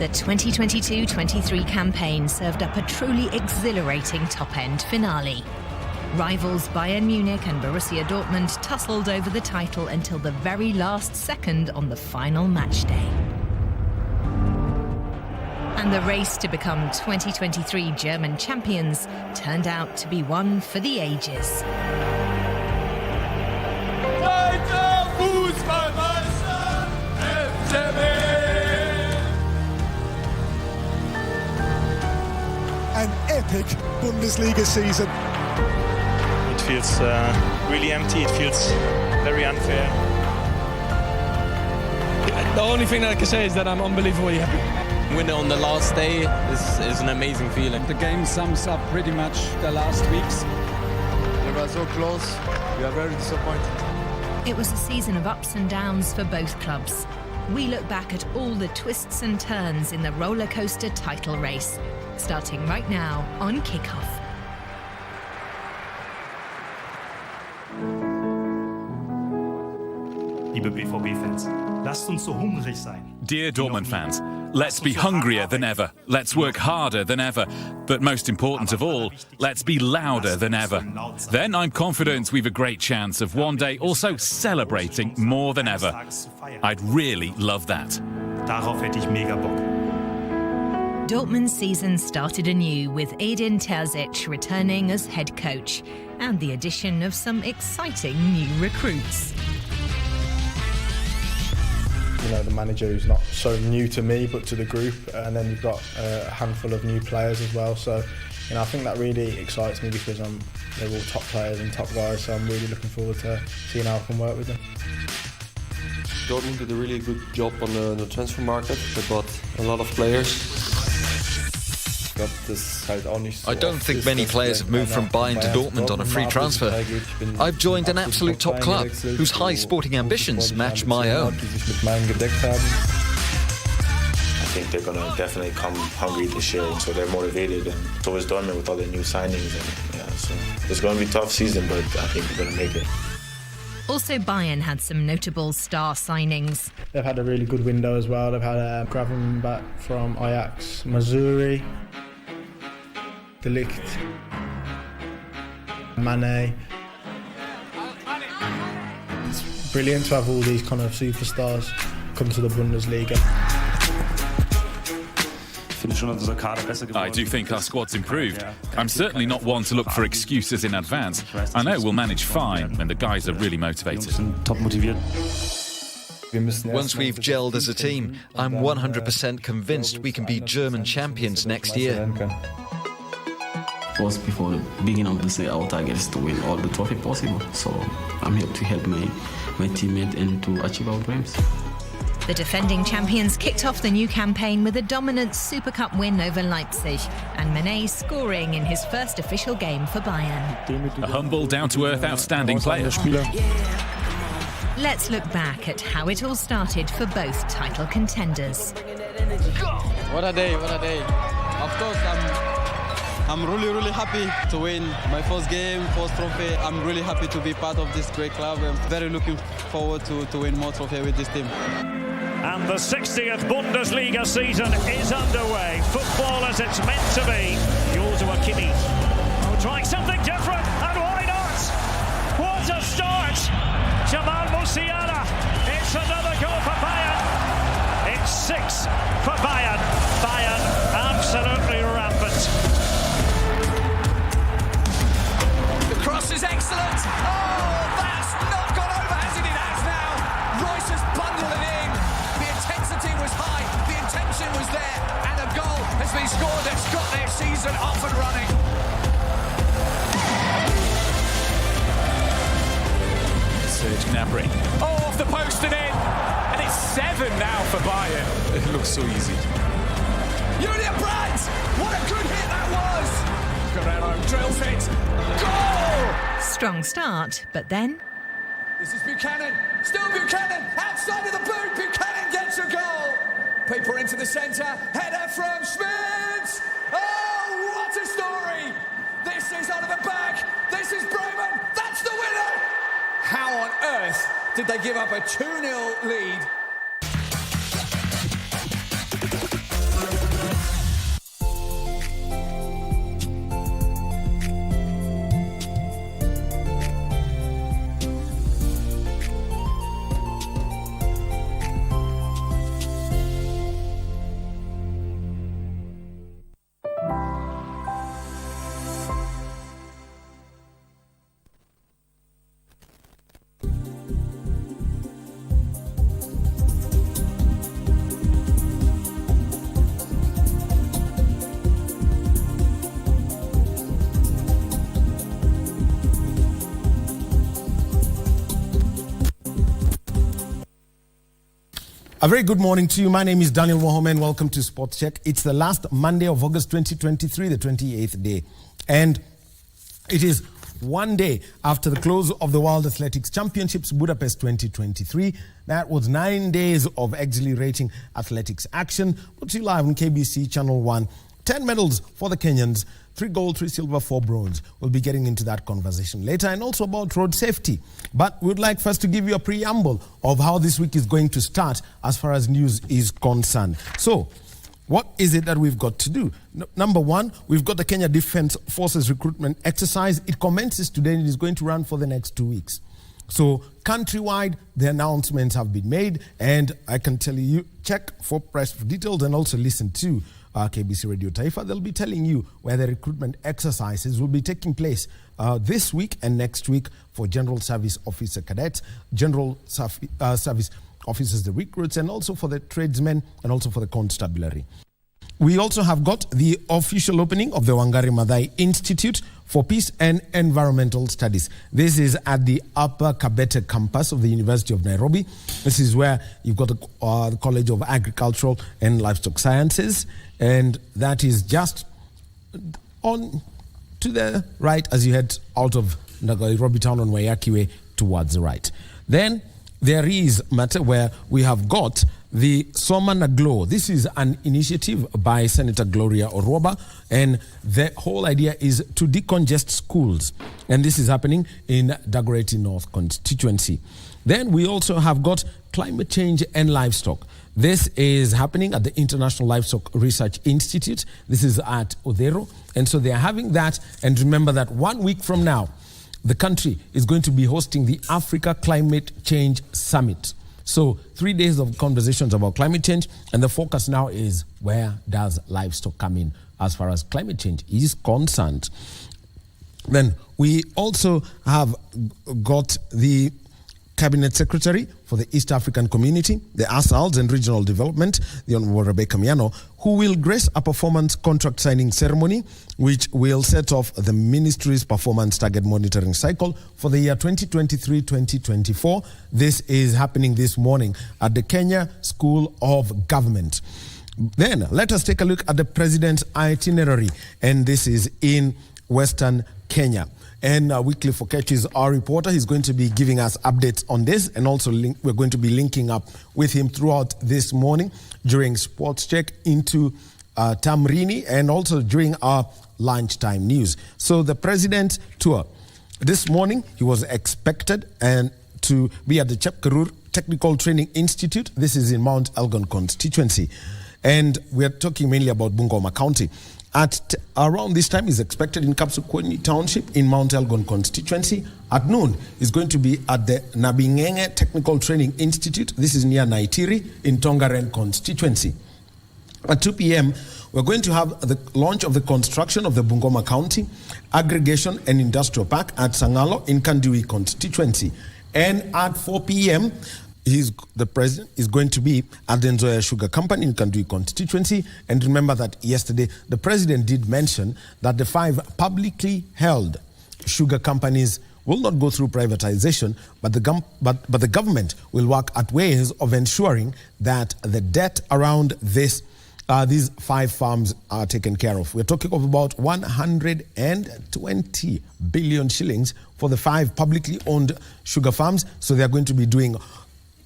The 2022-23 campaign served up a truly exhilarating top-end finale. Rivals Bayern Munich and Borussia Dortmund tussled over the title until the very last second on the final match day. And the race to become 2023 German champions turned out to be one for the ages. An epic Bundesliga season. It feels really empty, it feels very unfair. The only thing that I can say is that I'm unbelievably happy. Winning on the last day is an amazing feeling. The game sums up pretty much the last weeks. We were so close, we are very disappointed. It was a season of ups and downs for both clubs. We look back at all the twists and turns in the roller coaster title race, starting right now on Kickoff. Liebe BVB-Fans, lasst uns so hungrig sein. Dear Dortmund fans, let's be hungrier than ever. Let's work harder than ever. But most important of all, let's be louder than ever. Then I'm confident we've a great chance of one day also celebrating more than ever. I'd really love that. Darauf hätte ich mega Bock. Dortmund's season started anew with Edin Terzic returning as head coach and the addition of some exciting new recruits. You know, the manager who's not so new to me but to the group, and then you've got a handful of new players as well. So, you know, I think that really excites me because they're all top players and top guys. So I'm really looking forward to seeing how I can work with them. Dortmund did a really good job on the transfer market. They bought a lot of players. I don't think many players have moved from Bayern to Dortmund on a free transfer. I've joined an absolute top club whose high sporting ambitions match my own. I think they're going to definitely come hungry this year, so they're motivated, and so is Dortmund with all their new signings. And yeah, so it's going to be a tough season, but I think we're going to make it. Also, Bayern had some notable star signings. They've had a really good window as well. They've had Gravenberch from Ajax, Mazuri, De Ligt, Mane. It's brilliant to have all these kind of superstars come to the Bundesliga. I do think our squad's improved. I'm certainly not one to look for excuses in advance. I know we'll manage fine when the guys are really motivated. Once we've gelled as a team, I'm 100% convinced we can be German champions next year. Of course, before the beginning of the season, our target is to win all the trophy possible. So I'm here to help my teammate and to achieve our dreams. The defending champions kicked off the new campaign with a dominant Super Cup win over Leipzig, and Mane scoring in his first official game for Bayern. A humble, down-to-earth, outstanding player. Let's look back at how it all started for both title contenders. What a day, what a day. Of course, I'm really happy to win my first game, first trophy. I'm really happy to be part of this great club. I'm very looking forward to win more trophies with this team. And the 60th Bundesliga season is underway. Football as it's meant to be. Joshua Kimmich. Oh, trying something different, and why not? What a start! Jamal Musiala. It's another goal for Bayern. It's 6 for Bayern. Bayern absolutely rampant. The cross is excellent. Oh, that's not gone over as it has now. Royce has bundled it in. The intensity was high, the intention was there, and a goal has been scored that's got their season off and running. Serge Gnabry. Oh, off the post and in, and it's 7 now for Bayern. It looks so easy. Julian Brandt, what a good hit that was. Guerrero drills it. Goal! Strong start, but then... This is Buchanan, still Buchanan, outside of the boot, Buchanan gets a goal. Paper into the centre, header from Schmitz. Oh, what a story. This is out of the back, this is Bremen, that's the winner. How on earth did they give up a 2-0 lead? A very good morning to you. My name is Daniel Mohammed. Welcome to Sports Check. It's the last Monday of August 2023, the 28th day. And it is one day after the close of the World Athletics Championships, Budapest 2023. That was 9 days of exhilarating athletics action. Brought to you live on KBC Channel 1. 10 medals for the Kenyans. 3 gold, 3 silver, 4 bronze. We'll be getting into that conversation later, and also about road safety. But we'd like first to give you a preamble of how this week is going to start as far as news is concerned. So, what is it that we've got to do? Number one, we've got the Kenya Defence Forces recruitment exercise. It commences today and it is going to run for the next 2 weeks. So, countrywide, the announcements have been made, and I can tell you, check for press details and also listen to KBC Radio Taifa. They'll be telling you where the recruitment exercises will be taking place this week and next week for General Service Officer cadets, General Service Officers, the recruits, and also for the tradesmen and also for the constabulary. We also have got the official opening of the Wangari Maathai Institute for Peace and Environmental Studies. This is at the Upper Kabete campus of the University of Nairobi. This is where you've got the College of Agricultural and Livestock Sciences, and that is just on to the right as you head out of Nairobi town on Waiyaki Way towards the right. Then there is matter where we have got the Soma na Glow. This is an initiative by Senator Gloria Orwoba, and the whole idea is to decongest schools. And this is happening in Dagoretti North constituency. Then we also have got climate change and livestock. This is happening at the International Livestock Research Institute. This is at Odero. And so they are having that. And remember that 1 week from now, the country is going to be hosting the Africa Climate Change Summit. So 3 days of conversations about climate change, and the focus now is where does livestock come in as far as climate change is concerned. Then we also have got the Cabinet Secretary for the East African Community, the ASALs and Regional Development, the Honorable Rebecca Miano, who will grace a performance contract signing ceremony, which will set off the ministry's performance target monitoring cycle for the year 2023-2024. This is happening this morning at the Kenya School of Government. Then let us take a look at the President's itinerary, and this is in Western Kenya. And Weekly Fokech is our reporter. He's going to be giving us updates on this, and also we're going to be linking up with him throughout this morning during Sports Check into Tamrini, and also during our lunchtime news. So the President's tour. This morning, he was expected and to be at the Chepkerur Technical Training Institute. This is in Mount Elgon constituency. And we're talking mainly about Bungoma County. At around this time, is expected in Kapsukweni Township in Mount Elgon constituency. At noon, is going to be at the Nabingenge Technical Training Institute. This is near Naitiri in Tongaren constituency. At 2 p.m., we're going to have the launch of the construction of the Bungoma County Aggregation and Industrial Park at Sangalo in Kandui constituency. And at 4 p.m., the president is going to be at the Nzoia Sugar Company in Kandui constituency. And remember that yesterday the president did mention that the 5 publicly held sugar companies will not go through privatization, but the government will work at ways of ensuring that the debt around these 5 farms are taken care of. We're talking of about 120 billion shillings for the 5 publicly owned sugar farms. So they're going to be doing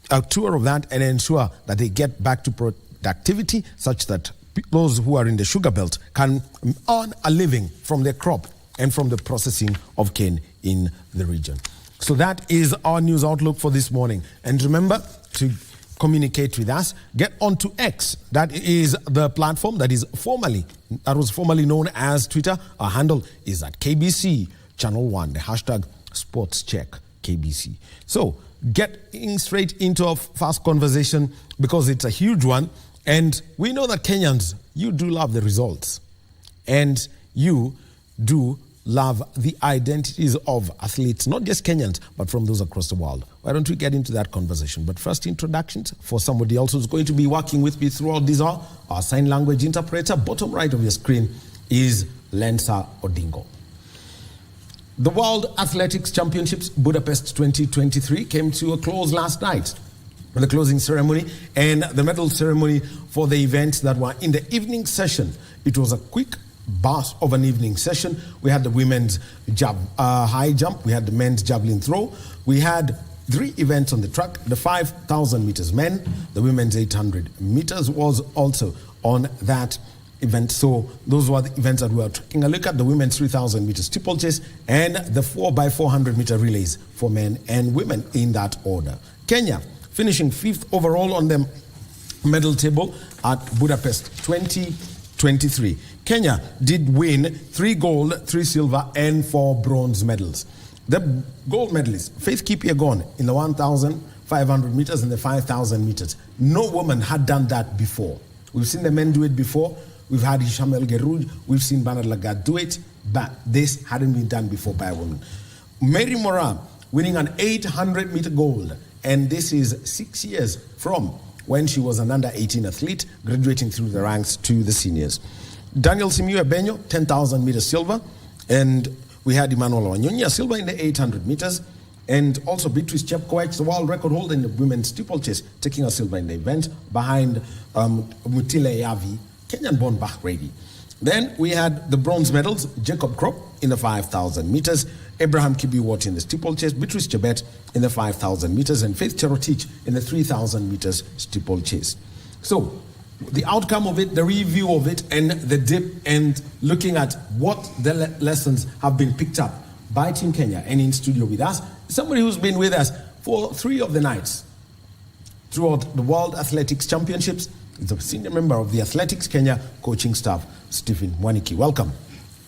a tour of that and ensure that they get back to productivity such that those who are in the sugar belt can earn a living from their crop and from the processing of cane in the region. So that is our news outlook for this morning. And remember to communicate with us. Get onto X. That is the platform that was formerly known as Twitter. Our handle is at KBC Channel 1. The hashtag SportsCheckKBC. So getting straight into a fast conversation because it's a huge one, and we know that Kenyans, you do love the results, and you do love the identities of athletes, not just Kenyans, but from those across the world. Why don't we get into that conversation? But first, introductions for somebody else who's going to be working with me throughout this hour. Our sign language interpreter, bottom right of your screen, is Lensa Odingo. The World Athletics Championships Budapest 2023 came to a close last night. the closing ceremony and the medal ceremony for the events that were in the evening session. It was a quick burst of an evening session. We had the women's high jump, we had the men's javelin throw, we had 3 events on the track. The 5,000 meters men, the women's 800 meters was also on that event. So those were the events that we were taking a look at: the women's 3,000 meter steeplechase and the 4x400 meter relays for men and women in that order. Kenya finishing 5th overall on the medal table at Budapest 2023. Kenya did win 3 gold, 3 silver and 4 bronze medals. The gold medalists, Faith Kipyegon in the 1,500 meters and the 5,000 meters. No woman had done that before. We've seen the men do it before. We've had Hisham El Gerouj, we've seen Bernard Lagat do it, but this hadn't been done before by a woman. Mary Moraa winning an 800 meter gold, and this is 6 years from when she was an under-18 athlete, graduating through the ranks to the seniors. Daniel Simiyu Ebenyo, 10,000 meter silver, and we had Emmanuel Wanyonya silver in the 800 meters, and also Beatrice Chepkoech, the world record holder in the women's steeplechase, taking a silver in the event behind Mutile Yavi, Kenyan-born Bahraini. Then we had the bronze medals: Jacob Krop in the 5,000 meters, Abraham Kibiwot in the steeplechase, Beatrice Chebet in the 5,000 meters, and Faith Cherotich in the 3,000 meters steeplechase. So the outcome of it, the review of it, and the dip, and looking at what the lessons have been picked up by Team Kenya. And in studio with us, somebody who's been with us for 3 of the nights throughout the World Athletics Championships. He's a senior member of the Athletics Kenya coaching staff, Stephen Mwaniki. Welcome.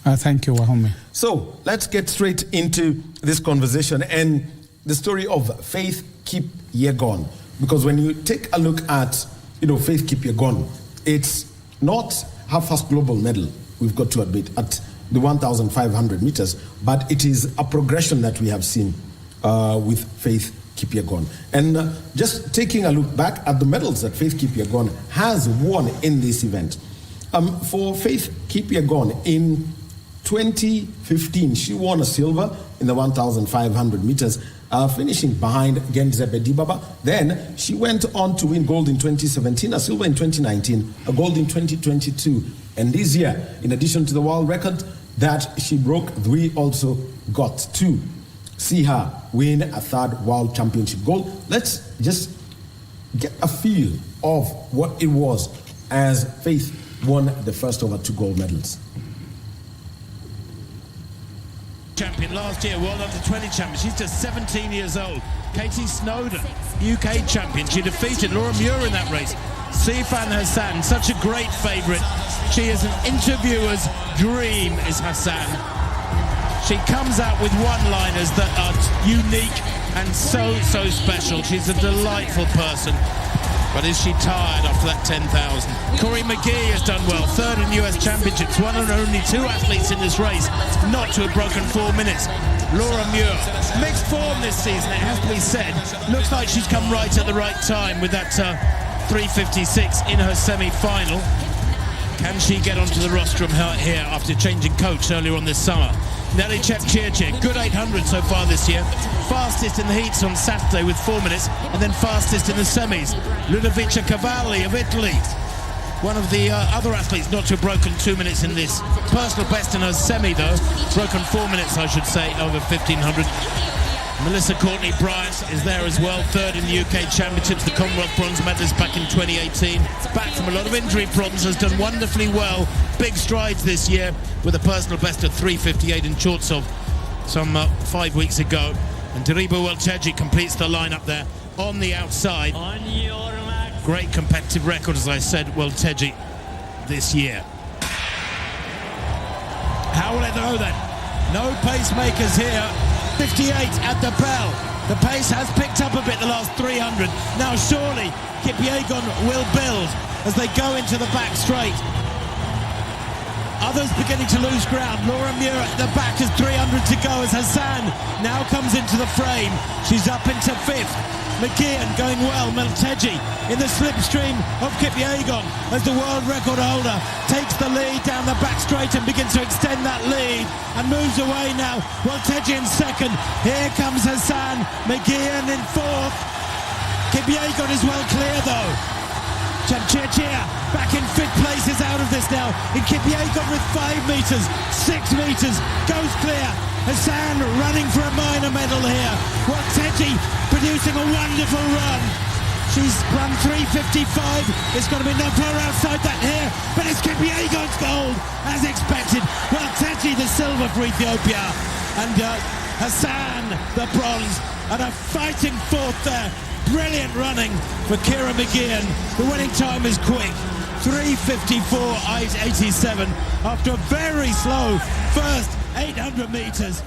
Thank you, Wahome. So let's get straight into this conversation and the story of Faith Kipyegon. Because when you take a look at, Faith Kipyegon, it's not her first global medal, we've got to admit, at the 1,500 meters, but it is a progression that we have seen with Faith Kipyegon. And just taking a look back at the medals that Faith Kipyegon has won in this event. For Faith Kipyegon in 2015, she won a silver in the 1,500 meters, finishing behind Genzebe Dibaba. Then she went on to win gold in 2017, a silver in 2019, a gold in 2022. And this year, in addition to the world record that she broke, we also got to see her win a 3rd world championship gold. Let's just get a feel of what it was as Faith won the first of her 2 gold medals. Champion last year, World Under-20 champion. She's just 17 years old. Katie Snowden, UK champion. She defeated Laura Muir in that race. Sifan Hassan, such a great favourite. She is an interviewer's dream, is Hassan. She comes out with one-liners that are unique and so special. She's a delightful person. But is she tired after that 10,000? Corey McGee has done well. 3rd in US Championships. One and only 2 athletes in this race not to have broken 4 minutes. Laura Muir. Mixed form this season, it has to be said. Looks like she's come right at the right time with that 3:56 in her semi-final. Can she get onto the rostrum here after changing coach earlier on this summer? Nelly Chepchirchir, good 800 so far this year. Fastest in the heats on Saturday with 4 minutes, and then fastest in the semis. Ludovica Cavalli of Italy, one of the other athletes not to have broken 2 minutes in this. Personal best in her semi though, broken 4 minutes I should say, over 1,500. Melissa Courtney Bryant is there as well, 3rd in the UK Championships, the Commonwealth bronze medalist back in 2018. Back from a lot of injury problems, has done wonderfully well. Big strides this year with a personal best of 3:58 in Chortsov some 5 weeks ago. And Diriba Welteji completes the lineup there on the outside. Great competitive record, as I said, Welteji this year. How will it go then? No pacemakers here. 58 at the bell. The pace has picked up a bit the last 300. Now surely Kipyegon will build as they go into the back straight. Others beginning to lose ground. Laura Muir at the back as 300 to go as Hassan now comes into the frame. She's up into 5th. McKeon going well. Melteji in the slipstream of Kipyegon as the world record holder takes the lead down the back straight and begins to extend that lead and moves away now. Melteji in 2nd. Here comes Hassan. McKeon in 4th. Kipyegon is well clear though. Chamchechia back in fifth place is out of this now. In Kipyegon with 5 meters, 6 meters, goes clear. Hassan running for a minor medal here. Wateji producing a wonderful run. She's run 3:55. It's going to be not far outside that here, but it's Kipyegon's gold as expected. Wateji the silver for Ethiopia, and Hassan the bronze, and a fighting fourth there. Brilliant running for Kira McGeehan. The winning time is quick. 3:54.87 after a very slow first 800 meters.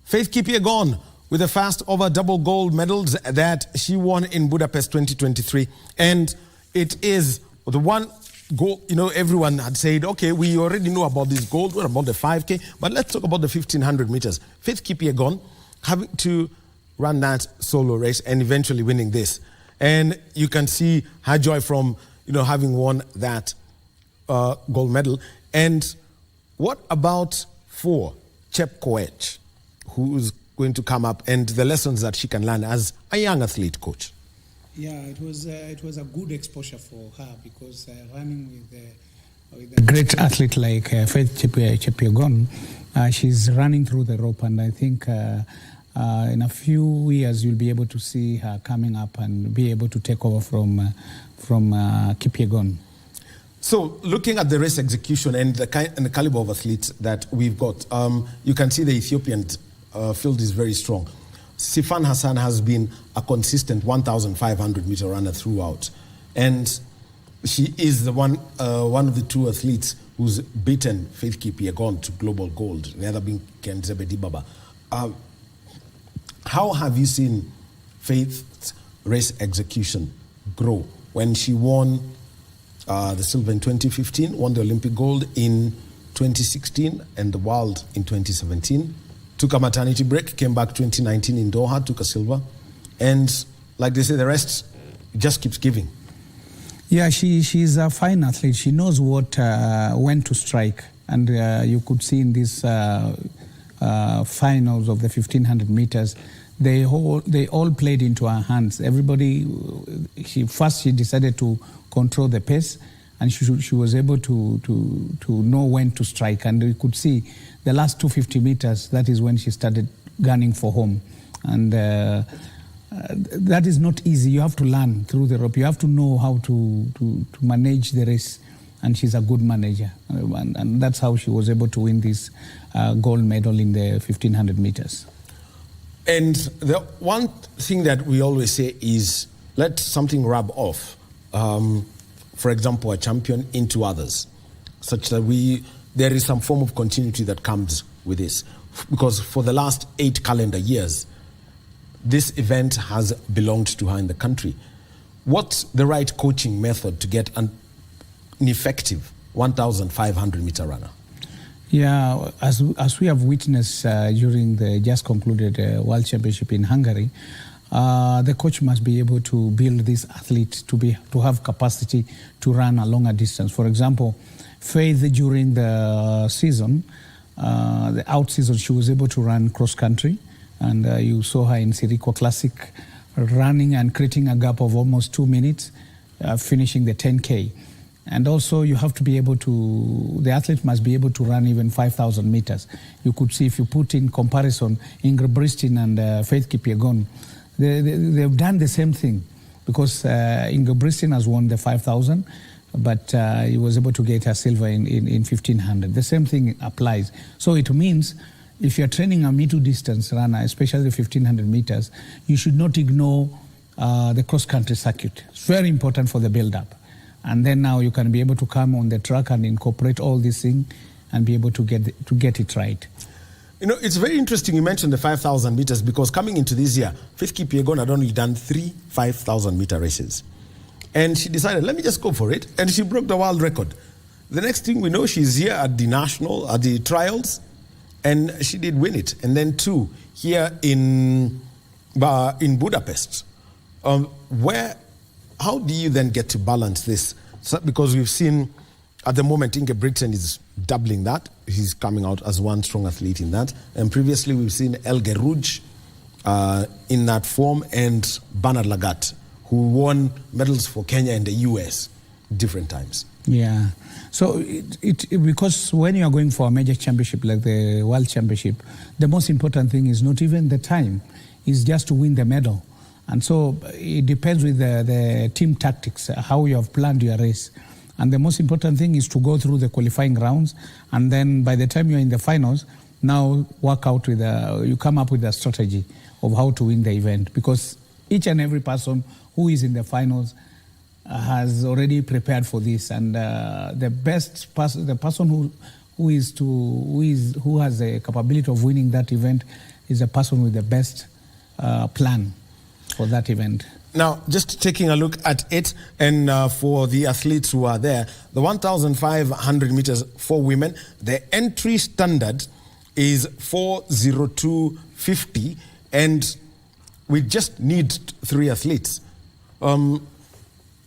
Faith Kipyegon with the fast over double gold medals that she won in Budapest 2023. And it is the one goal, everyone had said, okay, we already know about this gold, what about the 5K? But let's talk about the 1500 meters. Faith Kipyegon having to run that solo race and eventually winning this. And you can see her joy from, having won that gold medal. And what about for Chep Koech, who's going to come up, and the lessons that she can learn as a young athlete, coach? Yeah, it was a good exposure for her because running with a great athlete like Faith Kipyegon, she's running through the rope, and I think in a few years you'll be able to see her coming up and be able to take over from Kipyegon. So looking at the race execution and the caliber of athletes that we've got, you can see the Ethiopian field is very strong. Sifan Hassan has been a consistent 1,500 meter runner throughout, and she is the one of the two athletes who's beaten Faith Kipyegon to global gold, the other being Kenzebe Dibaba. How have you seen Faith's race execution grow when she won the silver in 2015, won the Olympic gold in 2016 and the world in 2017? Took a maternity break, came back 2019 in Doha, took a silver. And like they say, the rest just keeps giving. Yeah, she's a fine athlete. She knows when to strike. And you could see in these finals of the 1500 meters, they all played into her hands. Everybody, she decided to control the pace, and she was able to know when to strike. And you could see the last 250 meters, that is when she started gunning for home. And that is not easy. You have to learn through the rope. You have to know how to manage the race. And she's a good manager. And that's how she was able to win this gold medal in the 1500 meters. And the one thing that we always say is let something rub off. For example, a champion into others, such that there is some form of continuity that comes with this. Because for the last 8 calendar years, this event has belonged to her in the country. What's the right coaching method to get an effective 1,500 meter runner? Yeah, as we have witnessed during the just concluded World Championship in Hungary, the coach must be able to build this athlete to have capacity to run a longer distance. For example, Faith during the season, the out season, she was able to run cross country, and you saw her in Sirikwa Classic running and creating a gap of almost 2 minutes, finishing the 10K. And also you have to be able to, the athlete must be able to run even 5,000 meters. You could see if you put in comparison Ingrid Bristin and Faith Kipyegon, they've done the same thing, because Ingrid Bristin has won the 5,000, but he was able to get a silver in 1,500. The same thing applies. So it means if you're training a middle distance runner, especially the 1,500 meters, you should not ignore the cross-country circuit. It's very important for the build-up. And then now you can be able to come on the track and incorporate all these things and be able to get it right. It's very interesting you mentioned the 5,000 meters, because coming into this year, Faith Kipyegon had only done 3 5,000 meter races. And she decided, let me just go for it. And she broke the world record. The next thing we know, she's here at the trials, and she did win it. And then 2 here in Budapest. How do you then get to balance this? Because we've seen at the moment Ingrid Bristin is doubling that. He's coming out as one strong athlete in that. And previously we've seen Elge Rouge in that form, and Bernard Lagat, who won medals for Kenya and the US different times. Yeah. So because when you are going for a major championship like the World Championship, the most important thing is not even the time, it's just to win the medal. And so it depends with the team tactics, how you have planned your race. And the most important thing is to go through the qualifying rounds, and then by the time you're in the finals, now work out with you come up with a strategy of how to win the event, because each and every person who is in the finals has already prepared for this, and the best person, the person who has the capability of winning that event, is the person with the best plan for that event. Now, just taking a look at it, and for the athletes who are there, the 1,500 meters for women, the entry standard is 4:02:50, and we just need 3 athletes.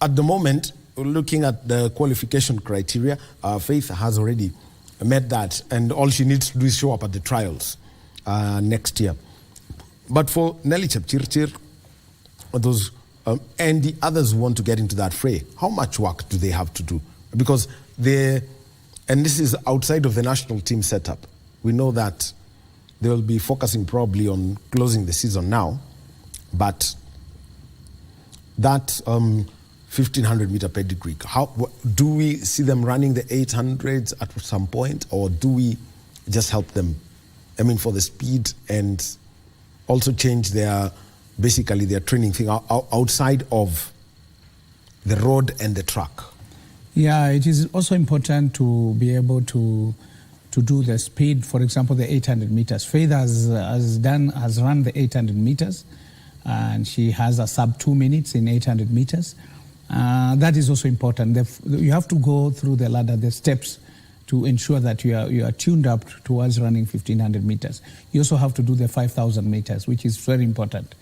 At the moment, looking at the qualification criteria, Faith has already met that, and all she needs to do is show up at the trials next year. But for Nelly Chepchirchir, those and the others who want to get into that fray, how much work do they have to do? Because and this is outside of the national team setup. We know that they will be focusing probably on closing the season now, but that 1,500 meter pedigree, do we see them running the 800s at some point, or do we just help them, for the speed, and also change their training thing outside of the road and the track? Yeah, it is also important to be able to do the speed. For example, the 800 meters. Faith has run the 800 meters, and she has a sub 2 minutes in 800 meters. That is also important. You have to go through the ladder, the steps, to ensure that you are tuned up towards running 1,500 meters. You also have to do the 5,000 meters, which is very important.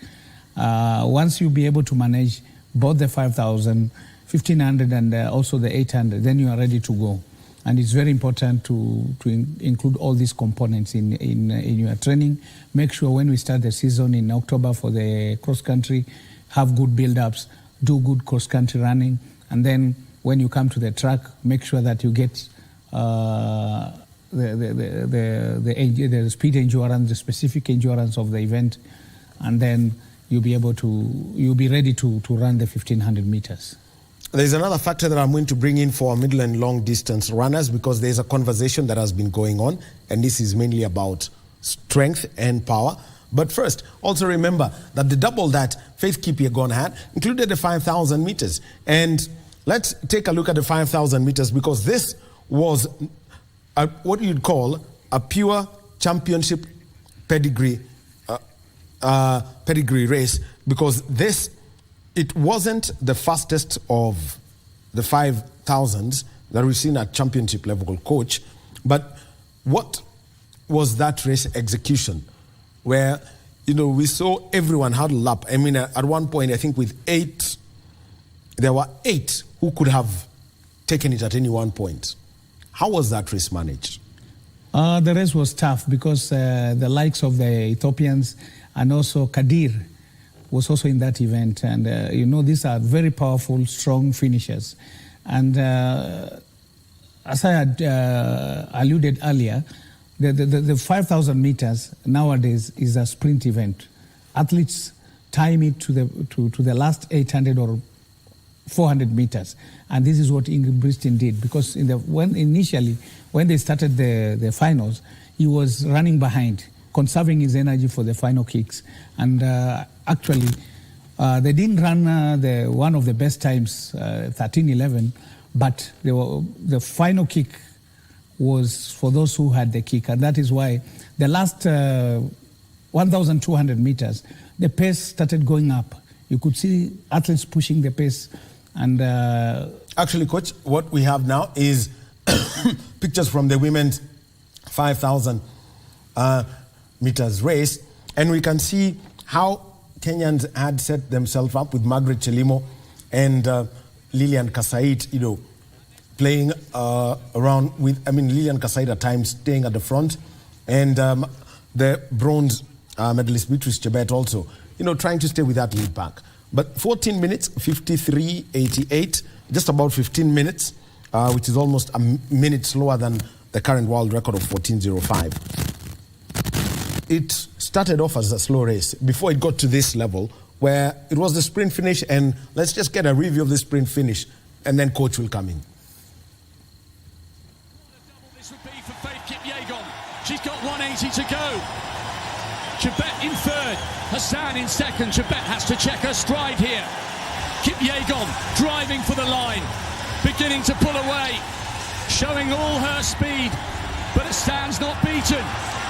Once you be able to manage both the 5,000, 1,500, and also the 800, then you are ready to go. And it's very important to include all these components in your training. Make sure when we start the season in October for the cross-country, have good build-ups, do good cross-country running, and then when you come to the track, make sure that you get the speed endurance, the specific endurance of the event, and then you'll be ready to run the 1,500 meters. There's another factor that I'm going to bring in for middle and long distance runners, because there's a conversation that has been going on, and this is mainly about strength and power. But first, also remember that the double that Faith Kipyegon had included the 5,000 meters. And let's take a look at the 5,000 meters, because this was what you'd call a pure championship pedigree race, because it wasn't the fastest of the 5,000s that we've seen at championship level coach, but what was that race execution, where we saw everyone huddle up. At one point, I think there were 8 who could have taken it at any one point. How was that race managed? The race was tough, because the likes of the Ethiopians and also Kadir was also in that event. And, these are very powerful, strong finishers. And as I had alluded earlier, the 5,000 meters nowadays is a sprint event. Athletes time it to the last 800 or 400 meters. And this is what Ingrid Bristin did, because initially, when they started the finals, he was running behind, conserving his energy for the final kicks. And actually, they didn't run one of the best times, 13:11, but the final kick was for those who had the kick. And that is why the last 1,200 meters, the pace started going up. You could see athletes pushing the pace. And actually, Coach, what we have now is pictures from the women's 5,000 meters race, and we can see how Kenyans had set themselves up with Margaret Chelimo and Lilian Kasait, playing around with, Lilian Kasait at times staying at the front, and the bronze medalist Beatrice Chebet also, trying to stay with that lead back. But 14 minutes, 53.88, just about 15 minutes, which is almost a minute slower than the current world record of 14.05. It started off as a slow race before it got to this level where it was the sprint finish, and let's just get a review of the sprint finish, and then coach will come in. This would be for Faith Kipyegon. She's got 180 to go. Chebet in third, Hassan in second. Chebet has to check her stride here. Kipyegon driving for the line, beginning to pull away, showing all her speed, but Hassan's not beaten.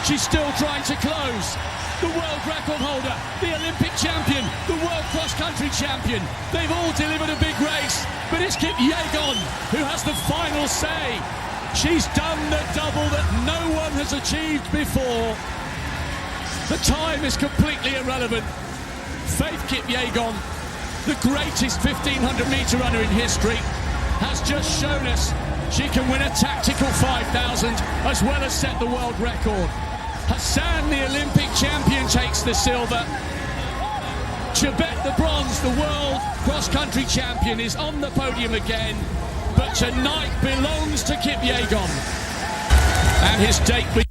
She's still trying to close. The world record holder, the Olympic champion, the world cross-country champion. They've all delivered a big race, but it's Kipyegon who has the final say. She's done the double that no one has achieved before. The time is completely irrelevant. Faith Kipyegon, the greatest 1500-metre runner in history, has just shown us she can win a tactical 5,000 as well as set the world record. Hassan, the Olympic champion, takes the silver. Chebet, the bronze, the world cross-country champion, is on the podium again. But tonight belongs to Kipyegon. And his date with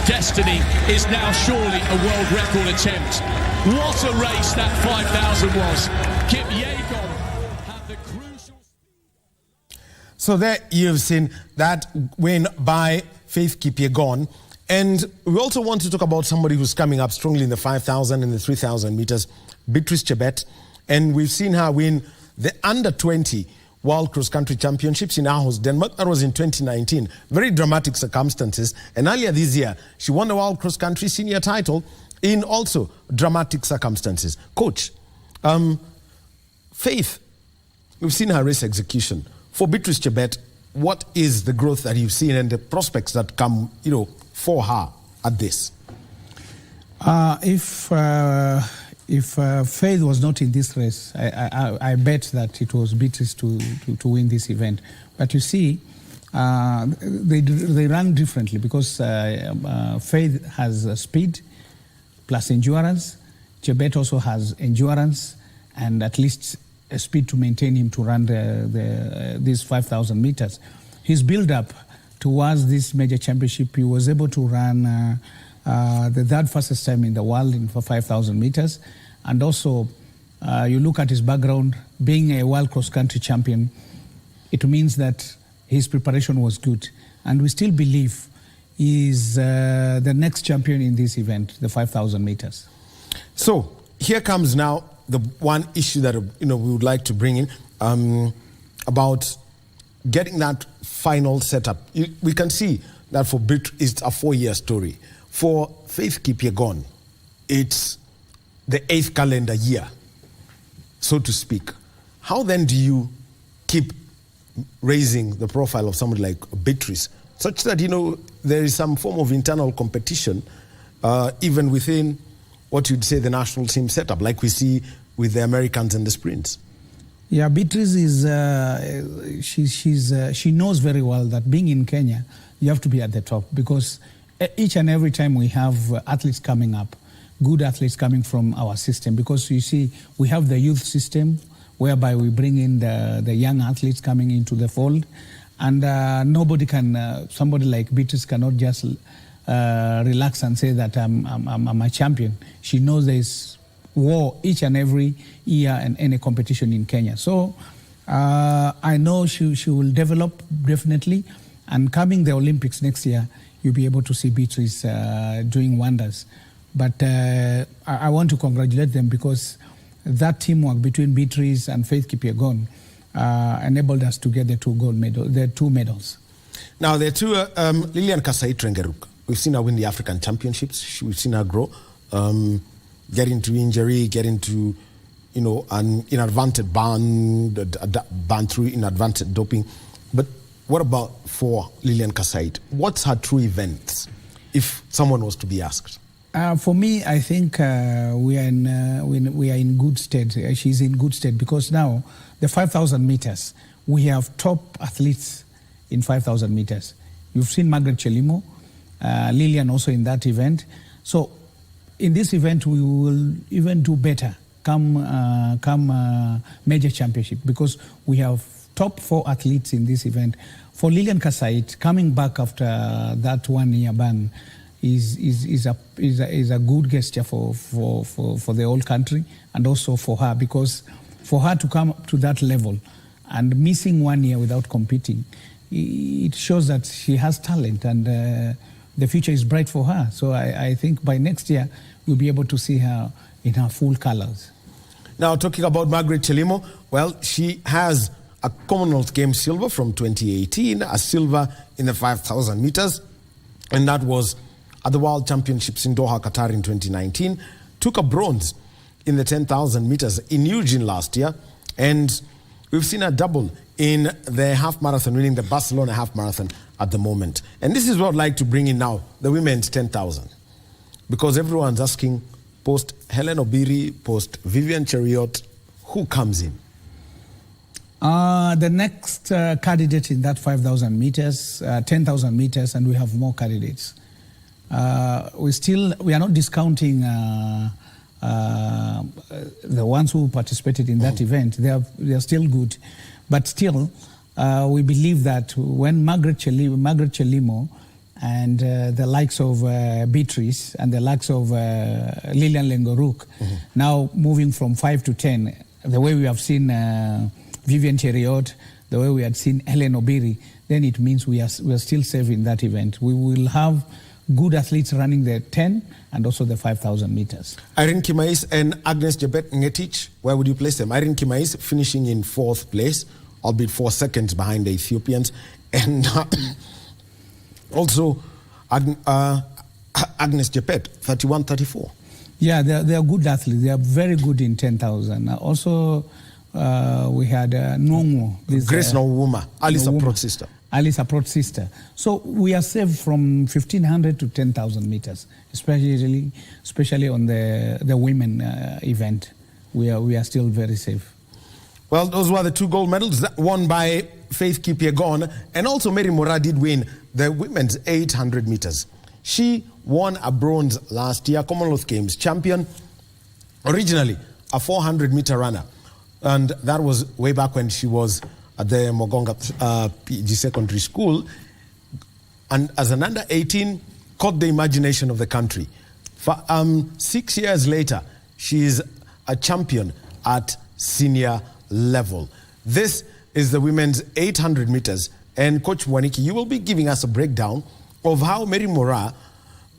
destiny is now surely a world record attempt. What a race that 5,000 was. Kipyegon had the crucial... So there you've seen that win by Faith Kipyegon. And we also want to talk about somebody who's coming up strongly in the 5,000 and the 3,000 meters, Beatrice Chebet. And we've seen her win the under-20 World Cross Country Championships in Aarhus, Denmark. That was in 2019. Very dramatic circumstances. And earlier this year, she won the World Cross Country senior title in also dramatic circumstances. Coach, Faith, we've seen her race execution. For Beatrice Chebet, what is the growth that you've seen and the prospects that come, for her at this? If Faith was not in this race, I bet that it was Beatrice to win this event. But you see, they run differently because Faith has speed plus endurance. Chebet also has endurance and at least a speed to maintain him to run these 5,000 meters. His build-up towards this major championship, he was able to run the third fastest time in the world for 5,000 meters. And also, you look at his background, being a world cross-country champion, it means that his preparation was good. And we still believe he's the next champion in this event, the 5,000 meters. So, here comes now the one issue that we would like to bring in about getting that final setup. We can see that for Brit, it's a 4-year story. For Faith Kipyegon, it's the 8th calendar year, so to speak. How then do you keep raising the profile of somebody like Beatrice, such that, there is some form of internal competition, even within what you'd say the national team setup, like we see with the Americans and the sprints? Yeah, Beatrice is, she knows very well that being in Kenya, you have to be at the top, because each and every time we have athletes coming up, good athletes coming from our system, because you see, we have the youth system whereby we bring in the young athletes coming into the fold, and nobody can, somebody like Beatrice cannot just relax and say that I'm a champion. She knows there's war each and every year and any competition in Kenya. So I know she will develop definitely, and coming the Olympics next year, you'll be able to see Beatrice doing wonders. But I want to congratulate them, because that teamwork between Beatrice and Faith Kipyegon enabled us to get the two medals. Now, there are two, Lilian Kasait Rengeruk. We've seen her win the African Championships. We've seen her grow, get into injury, get into, an inadvertent ban through inadvertent doping. But what about for Lilian Kasait? What's her true events, if someone was to be asked? For me, I think we are in good stead. She's in good stead, because now the 5,000 meters, we have top athletes in 5,000 meters. You've seen Margaret Chelimo, Lilian also in that event. So in this event, we will even do better come major championship, because we have top 4 athletes in this event. For Lilian Kasait, coming back after that 1-year ban is a good gesture for the whole country, and also for her, because for her to come up to that level and missing 1 year without competing, it shows that she has talent, and the future is bright for her. So I think by next year we'll be able to see her in her full colors. Now, talking about Margaret Chelimo, well, she has a Commonwealth Games silver from 2018, a silver in the 5,000 meters, and that was at the World Championships in Doha, Qatar in 2019. Took a bronze in the 10,000 meters in Eugene last year, and we've seen a double in the half marathon, winning the Barcelona half marathon at the moment. And this is what I'd like to bring in now, the women's 10,000, because everyone's asking, post Helen Obiri, post Vivian Cheruiyot, who comes in? The next candidate in that 5,000 meters, 10,000 meters, and we have more candidates. We are not discounting the ones who participated in that event. They are still good, but still we believe that when Margaret Chelimo and the likes of Beatrice and the likes of Lilian Lengoruk, now moving from 5 to 10, the way we have seen Vivian Cheruiyot, the way we had seen Helen Obiri, then it means we are still safe in that event. We will have good athletes running the 10 and also the 5,000 meters. Irene Kimais and Agnes Jebet Ngetich, where would you place them? Irene Kimais finishing in 4th place, albeit 4 seconds behind the Ethiopians. And also Agnes Jebet, 31-34. Yeah, they are good athletes. They are very good in 10,000. Also, we had Nongo. Grace Nwuma, Alice Aprot's sister. Alice Aprot's sister. So we are safe from 1,500 to 10,000 meters, especially on the women event. We are still very safe. Well, those were the 2 gold medals won by Faith Kipyegon, and also Mary Moraa did win the women's 800 meters. She won a bronze last year, Commonwealth Games champion, originally a 400-meter runner. And that was way back when she was at the Mogonga PG Secondary School. And as an under-18, caught the imagination of the country. For 6 years later, she is a champion at senior level. This is the women's 800 meters. And Coach Mwaniki, you will be giving us a breakdown of how Mary Moraa,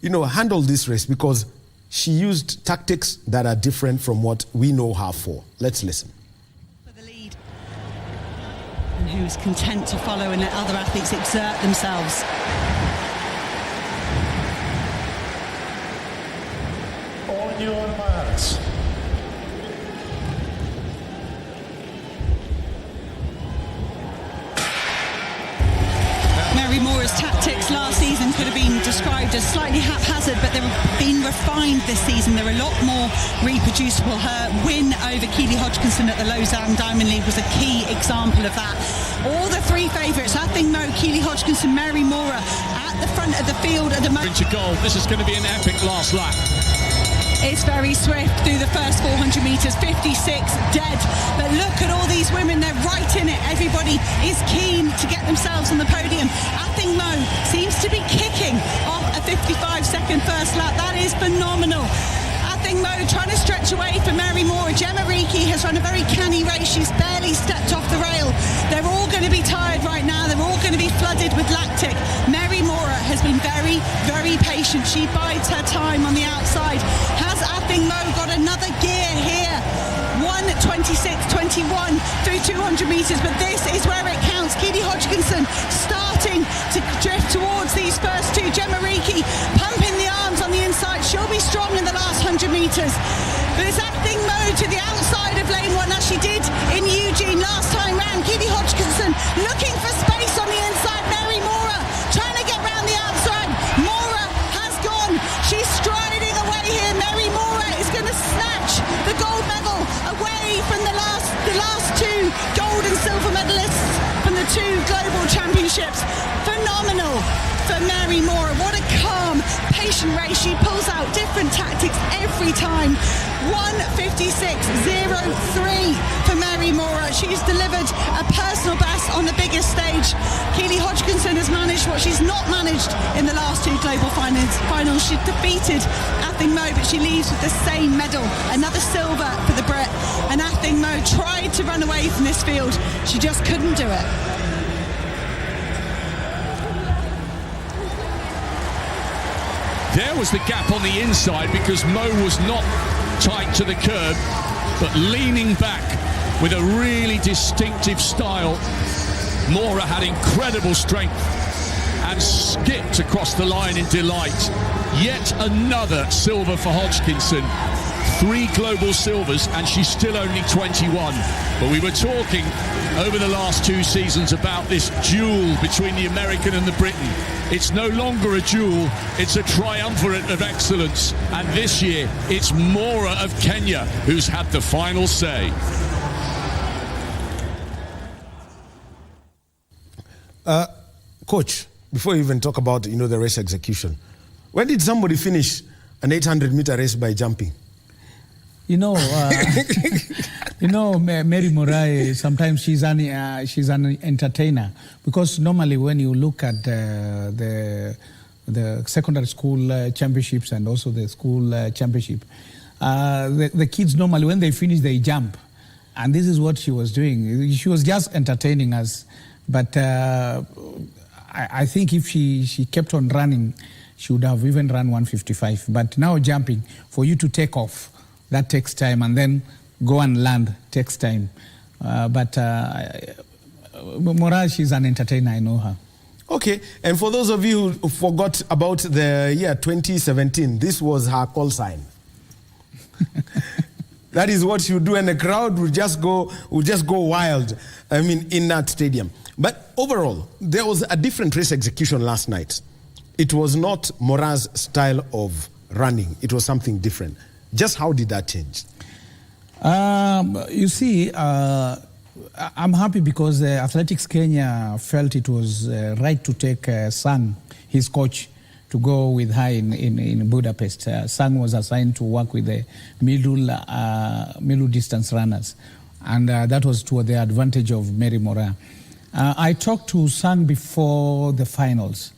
handled this race, because she used tactics that are different from what we know her for. Let's listen. And who's content to follow and let other athletes exert themselves. On your marks. Mary Mora's tactics last season could have been described as slightly haphazard, but they've been refined this season. They're a lot more reproducible. Her win over Keely Hodgkinson at the Lausanne Diamond League was a key example of that. All the 3 favourites, Athing Mo, Keely Hodgkinson, Mary Moraa, at the front of the field at the moment. Into goal. This is going to be an epic last lap. It's very swift through the first 400 metres, 56 dead. But look at all these women, they're right in it. Everybody is keen to get themselves on the podium. Athing Mo seems to be kicking off a 55-second first lap. That is phenomenal. Athing Mo trying to stretch away for Mary Moraa. Gemma Reekie has run a very canny race. She's barely stepped off the rail. They're all going to be tired right now. They're all going to be flooded with lactic. Mary Moraa has been very, very patient. She bides her time on the outside. Has Athing Mo got another gear here? 1:26.21 through 200 metres, but this is where it counts. Keely Hodgkinson starting to drift towards these first 2. Gemma Reekie pumping the arms on the inside. She'll be strong in the last 100 metres. But it's Athing Mo to the outside of lane 1, as she did in Eugene last time round. Keely Hodgkinson looking for space on the inside. Mary Moraa trying to get round the outside. Moraa has gone. She's striding away here. Mary Moraa is going to snatch the gold medal away from the last 2 gold and silver medalists from the 2 global championships. Phenomenal for Mary Moore. What a calm, patient race. She pulls out different tactics every time. 1:56.03 for Mary Moore. She's delivered a personal best on the biggest stage. Keely Hodgkinson has managed what she's not managed in the last two global finals. She defeated Athing Mo, but she leaves with the same medal. Another silver for the Brit. And Athing Mo tried to run away from this field. She just couldn't do it. There was the gap on the inside because Mo was not tight to the curb, but leaning back with a really distinctive style. Mora had incredible strength and skipped across the line in delight. Yet another silver for Hodgkinson. 3 global silvers, and she's still only 21. But we were talking over the last 2 seasons about this duel between the American and the Briton. It's no longer a duel, it's a triumvirate of excellence. And this year, it's Mora of Kenya who's had the final say. Coach, before you even talk about the race execution, when did somebody finish an 800-meter race by jumping? Mary Moray, sometimes she's an entertainer, because normally when you look at the secondary school championships and also the school championship, the kids normally, when they finish, they jump. And this is what she was doing. She was just entertaining us. But I think if she kept on running, she would have even run 1:55. But now jumping, for you to take off, that takes time, and then go and land takes time. But Mora, she's an entertainer, I know her. Okay, and for those of you who forgot about the year 2017, this was her call sign. That is what she would do, and the crowd would just go wild, in that stadium. But overall, there was a different race execution last night. It was not Mora's style of running. It was something different. Just how did that change? You see, I'm happy because Athletics Kenya felt it was right to take Sang, his coach, to go with her in Budapest. Sang was assigned to work with the middle distance runners, and that was to the advantage of Mary Moraa. I talked to Sang before the finals,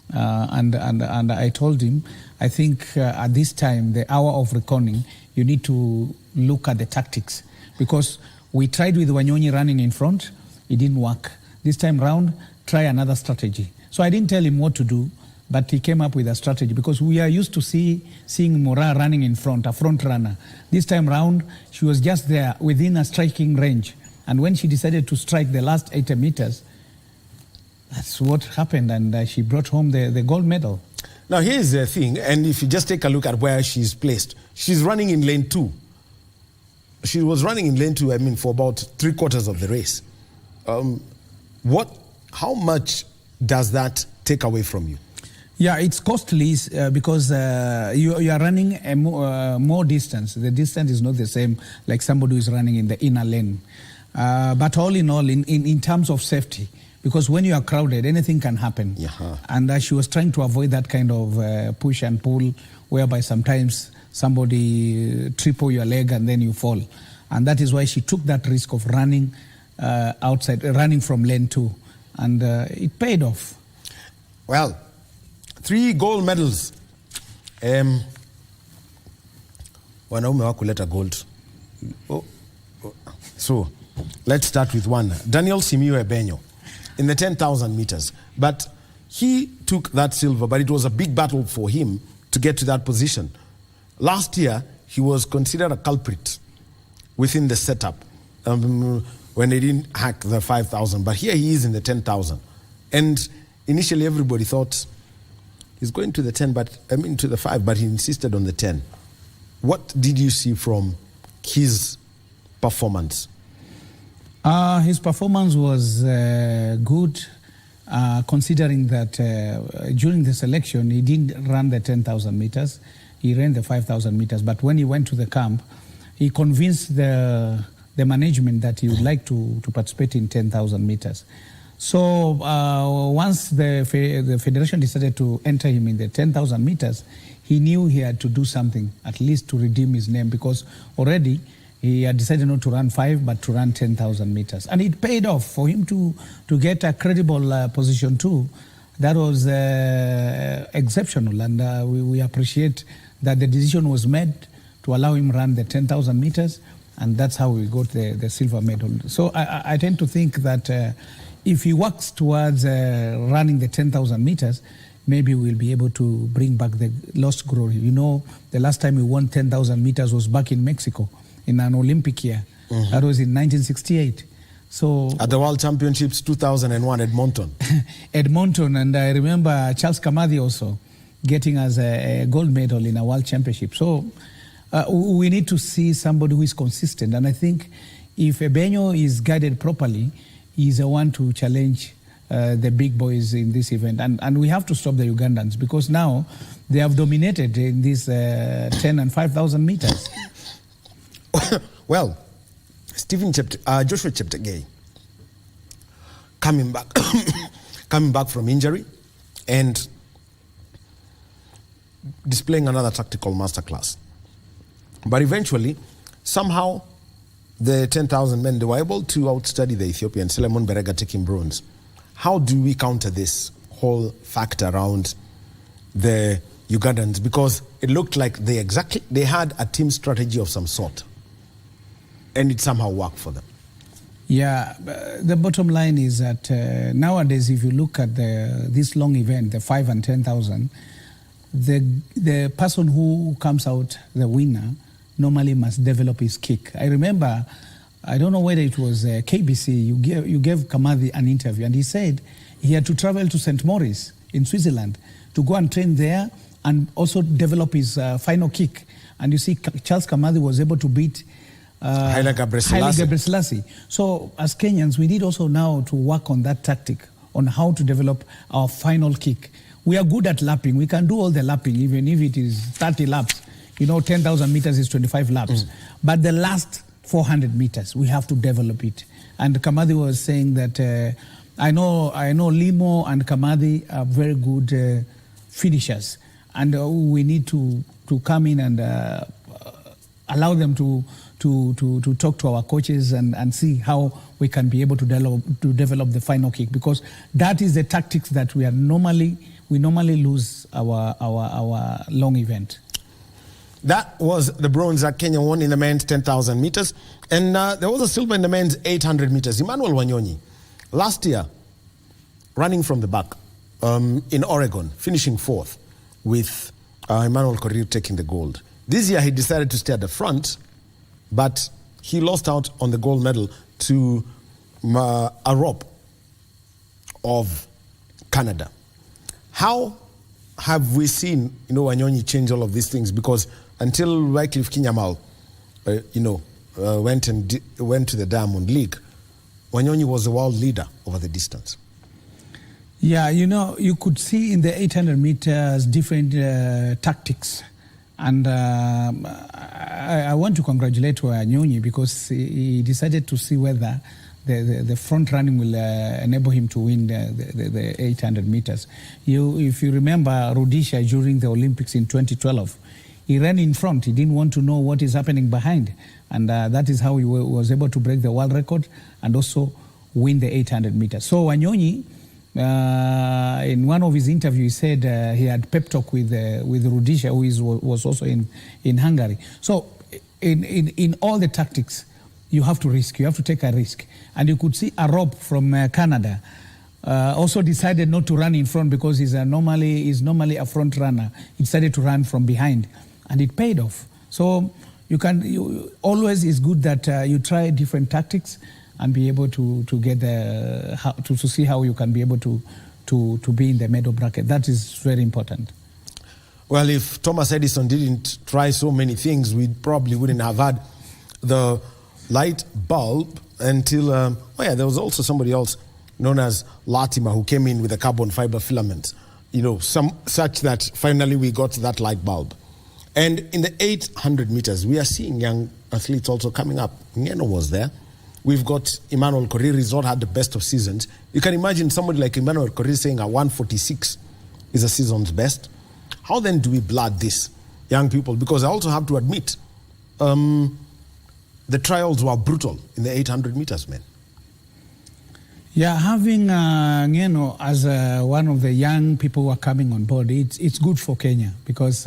and I told him, I think at this time, the hour of reckoning, you need to look at the tactics, because we tried with Wanyonyi running in front, it didn't work. This time round, try another strategy. So I didn't tell him what to do, but he came up with a strategy, because we are used to seeing Moraa running in front, a front runner. This time round, she was just there within a striking range. And when she decided to strike the last 80 meters, that's what happened, and she brought home the gold medal. Now, here's the thing, and if you just take a look at where she's placed, she's running in lane 2. She was running in lane 2, for about 3/4 of the race. How much does that take away from you? Yeah, it's costly because you are running more distance. The distance is not the same like somebody who is running in the inner lane. But all in all, in terms of safety, because when you are crowded, anything can happen. Yeah. And she was trying to avoid that kind of push and pull, whereby sometimes somebody triple your leg and then you fall. And that is why she took that risk of running running from lane 2. And it paid off. Well, 3 gold medals. Wanaume wakuleta gold. So, let's start with one. Daniel Simiyu Ebenyo in the 10,000 meters. But he took that silver, but it was a big battle for him to get to that position. Last year, he was considered a culprit within the setup when they didn't hack the 5,000. But here he is in the 10,000. And initially, everybody thought he's going to the 10, to the 5, but he insisted on the 10. What did you see from his performance? His performance was good, considering that during the selection, he didn't run the 10,000 meters. He ran the 5,000 meters. But when he went to the camp, he convinced the management that he would like to participate in 10,000 meters. So once the federation decided to enter him in the 10,000 meters, he knew he had to do something, at least to redeem his name, because already he had decided not to run 5, but to run 10,000 meters. And it paid off for him to get a credible position too. That was exceptional, and we appreciate that the decision was made to allow him run the 10,000 meters, and that's how we got the silver medal. So I tend to think that if he works towards running the 10,000 meters, maybe we'll be able to bring back the lost glory. You know, the last time we won 10,000 meters was back in Mexico in an Olympic year. Mm-hmm. That was in 1968. So at the World Championships 2001, Edmonton. Edmonton, and I remember Charles Kamadi also getting us a gold medal in a World Championship. So we need to see somebody who is consistent. And I think if Ebenyo is guided properly, he's the one to challenge the big boys in this event. And we have to stop the Ugandans, because now they have dominated in this 10 and 5,000 meters. Well, Joshua Cheptegei coming back from injury and displaying another tactical masterclass. But eventually, somehow, the 10,000 men, they were able to outstudy the Ethiopian, Selemon Berega taking bronze. How do we counter this whole fact around the Ugandans? Because it looked like they had a team strategy of some sort, and it somehow worked for them. Yeah, the bottom line is that nowadays, if you look at this long event, the 5 and 10,000, the person who comes out the winner normally must develop his kick. I remember, I don't know whether it was KBC, you gave Kamadi an interview, and he said he had to travel to St. Moritz in Switzerland to go and train there and also develop his final kick. And you see, Charles Kamadi was able to beat Haile Gebrselassie. So as Kenyans, we need also now to work on that tactic, on how to develop our final kick. We are good at lapping. We can do all the lapping, even if it is 30 laps. You know, 10,000 meters is 25 laps. But the last 400 meters, we have to develop it. And Kamadi was saying that I know Limo and Kamadi are very good finishers. And we need to come in and allow them to talk to our coaches and see how we can be able to develop the final kick, because that is the tactics that we normally lose our long event. That was the bronze that Kenya won in the men's 10,000 meters. And there was a silver in the men's 800 meters. Emmanuel Wanyonyi, last year, running from the back in Oregon, finishing 4th, with Emmanuel Korir taking the gold. This year, he decided to stay at the front, but he lost out on the gold medal to Arop of Canada. How have we seen, Wanyonyi change all of these things? Because until Wycliffe Kinyamal, went to the Diamond League, Wanyonyi was the world leader over the distance. Yeah, you could see in the 800 meters different tactics. And I want to congratulate Wanyonyi, because he decided to see whether the front running will enable him to win the 800 meters. If you remember Rudisha during the Olympics in 2012, he ran in front. He didn't want to know what is happening behind. And that is how he was able to break the world record and also win the 800 meters. So Wanyonyi, in one of his interviews, he said he had pep talk with Rudisha, who was also in Hungary. So in all the tactics, you have to risk. You have to take a risk. And you could see Arop from Canada also decided not to run in front, because he's normally a front runner. He decided to run from behind, and it paid off. So always is good that you try different tactics and be able to get to see how you can be able to be in the medal bracket. That is very important. Well, if Thomas Edison didn't try so many things, we probably wouldn't have had the light bulb until, there was also somebody else known as Latimer who came in with a carbon fiber filament, such that finally we got that light bulb. And in the 800 meters, we are seeing young athletes also coming up. Ngeno was there. We've got Emmanuel Korir, who's not had the best of seasons. You can imagine somebody like Emmanuel Korir saying a 146 is a season's best. How then do we blood this, young people? Because I also have to admit, the trials were brutal in the 800 meters, man. Yeah, having Ngeno as one of the young people who are coming on board, it's good for Kenya because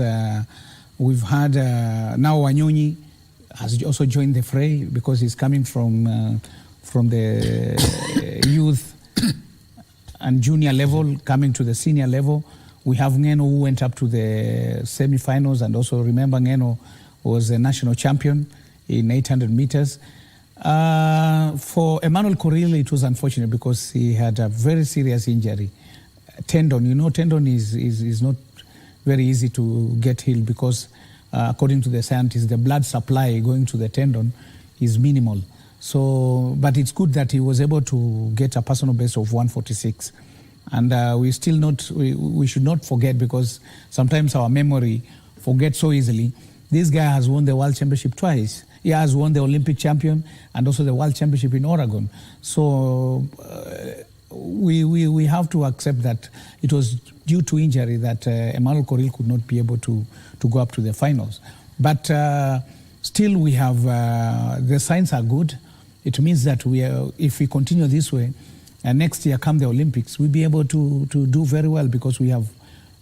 we've had now Wanyonyi has also joined the fray because he's coming from the youth and junior level, coming to the senior level. We have Ngeno who went up to the semi-finals, and also remember Ngeno was a national champion in 800 meters. For Emmanuel Korir, it was unfortunate because he had a very serious injury. Tendon, you know, tendon is not very easy to get healed because according to the scientists, the blood supply going to the tendon is minimal. So, but it's good that he was able to get a personal best of 146. And we should not forget, because sometimes our memory forgets so easily. This guy has won the World Championship twice. He has won the Olympic champion and also the World Championship in Oregon. So we have to accept that it was due to injury that Emmanuel Korir could not be able to go up to the finals. But still we have, the signs are good. It means that if we continue this way, next year come the Olympics, we'll be able to do very well because we have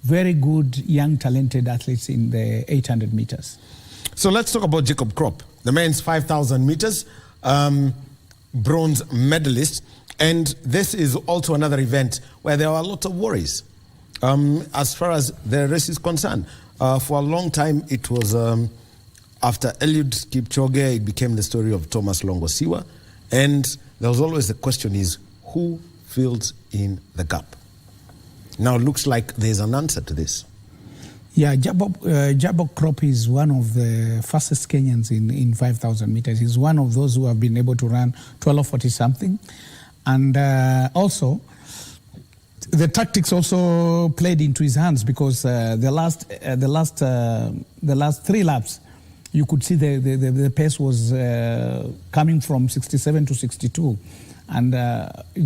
very good, young, talented athletes in the 800 meters. So let's talk about Jacob Krop, the men's 5,000 meters bronze medalist. And this is also another event where there are a lot of worries as far as the race is concerned. For a long time, it was after Eliud Kipchoge, it became the story of Thomas Longosiwa. And there was always the question is, who fills in the gap? Now it looks like there's an answer to this. Yeah, Jacob Krop is one of the fastest Kenyans in 5,000 meters. He's one of those who have been able to run 12:40 something. And also, the tactics also played into his hands because the last 3 laps, you could see the pace was coming from 67 to 62. And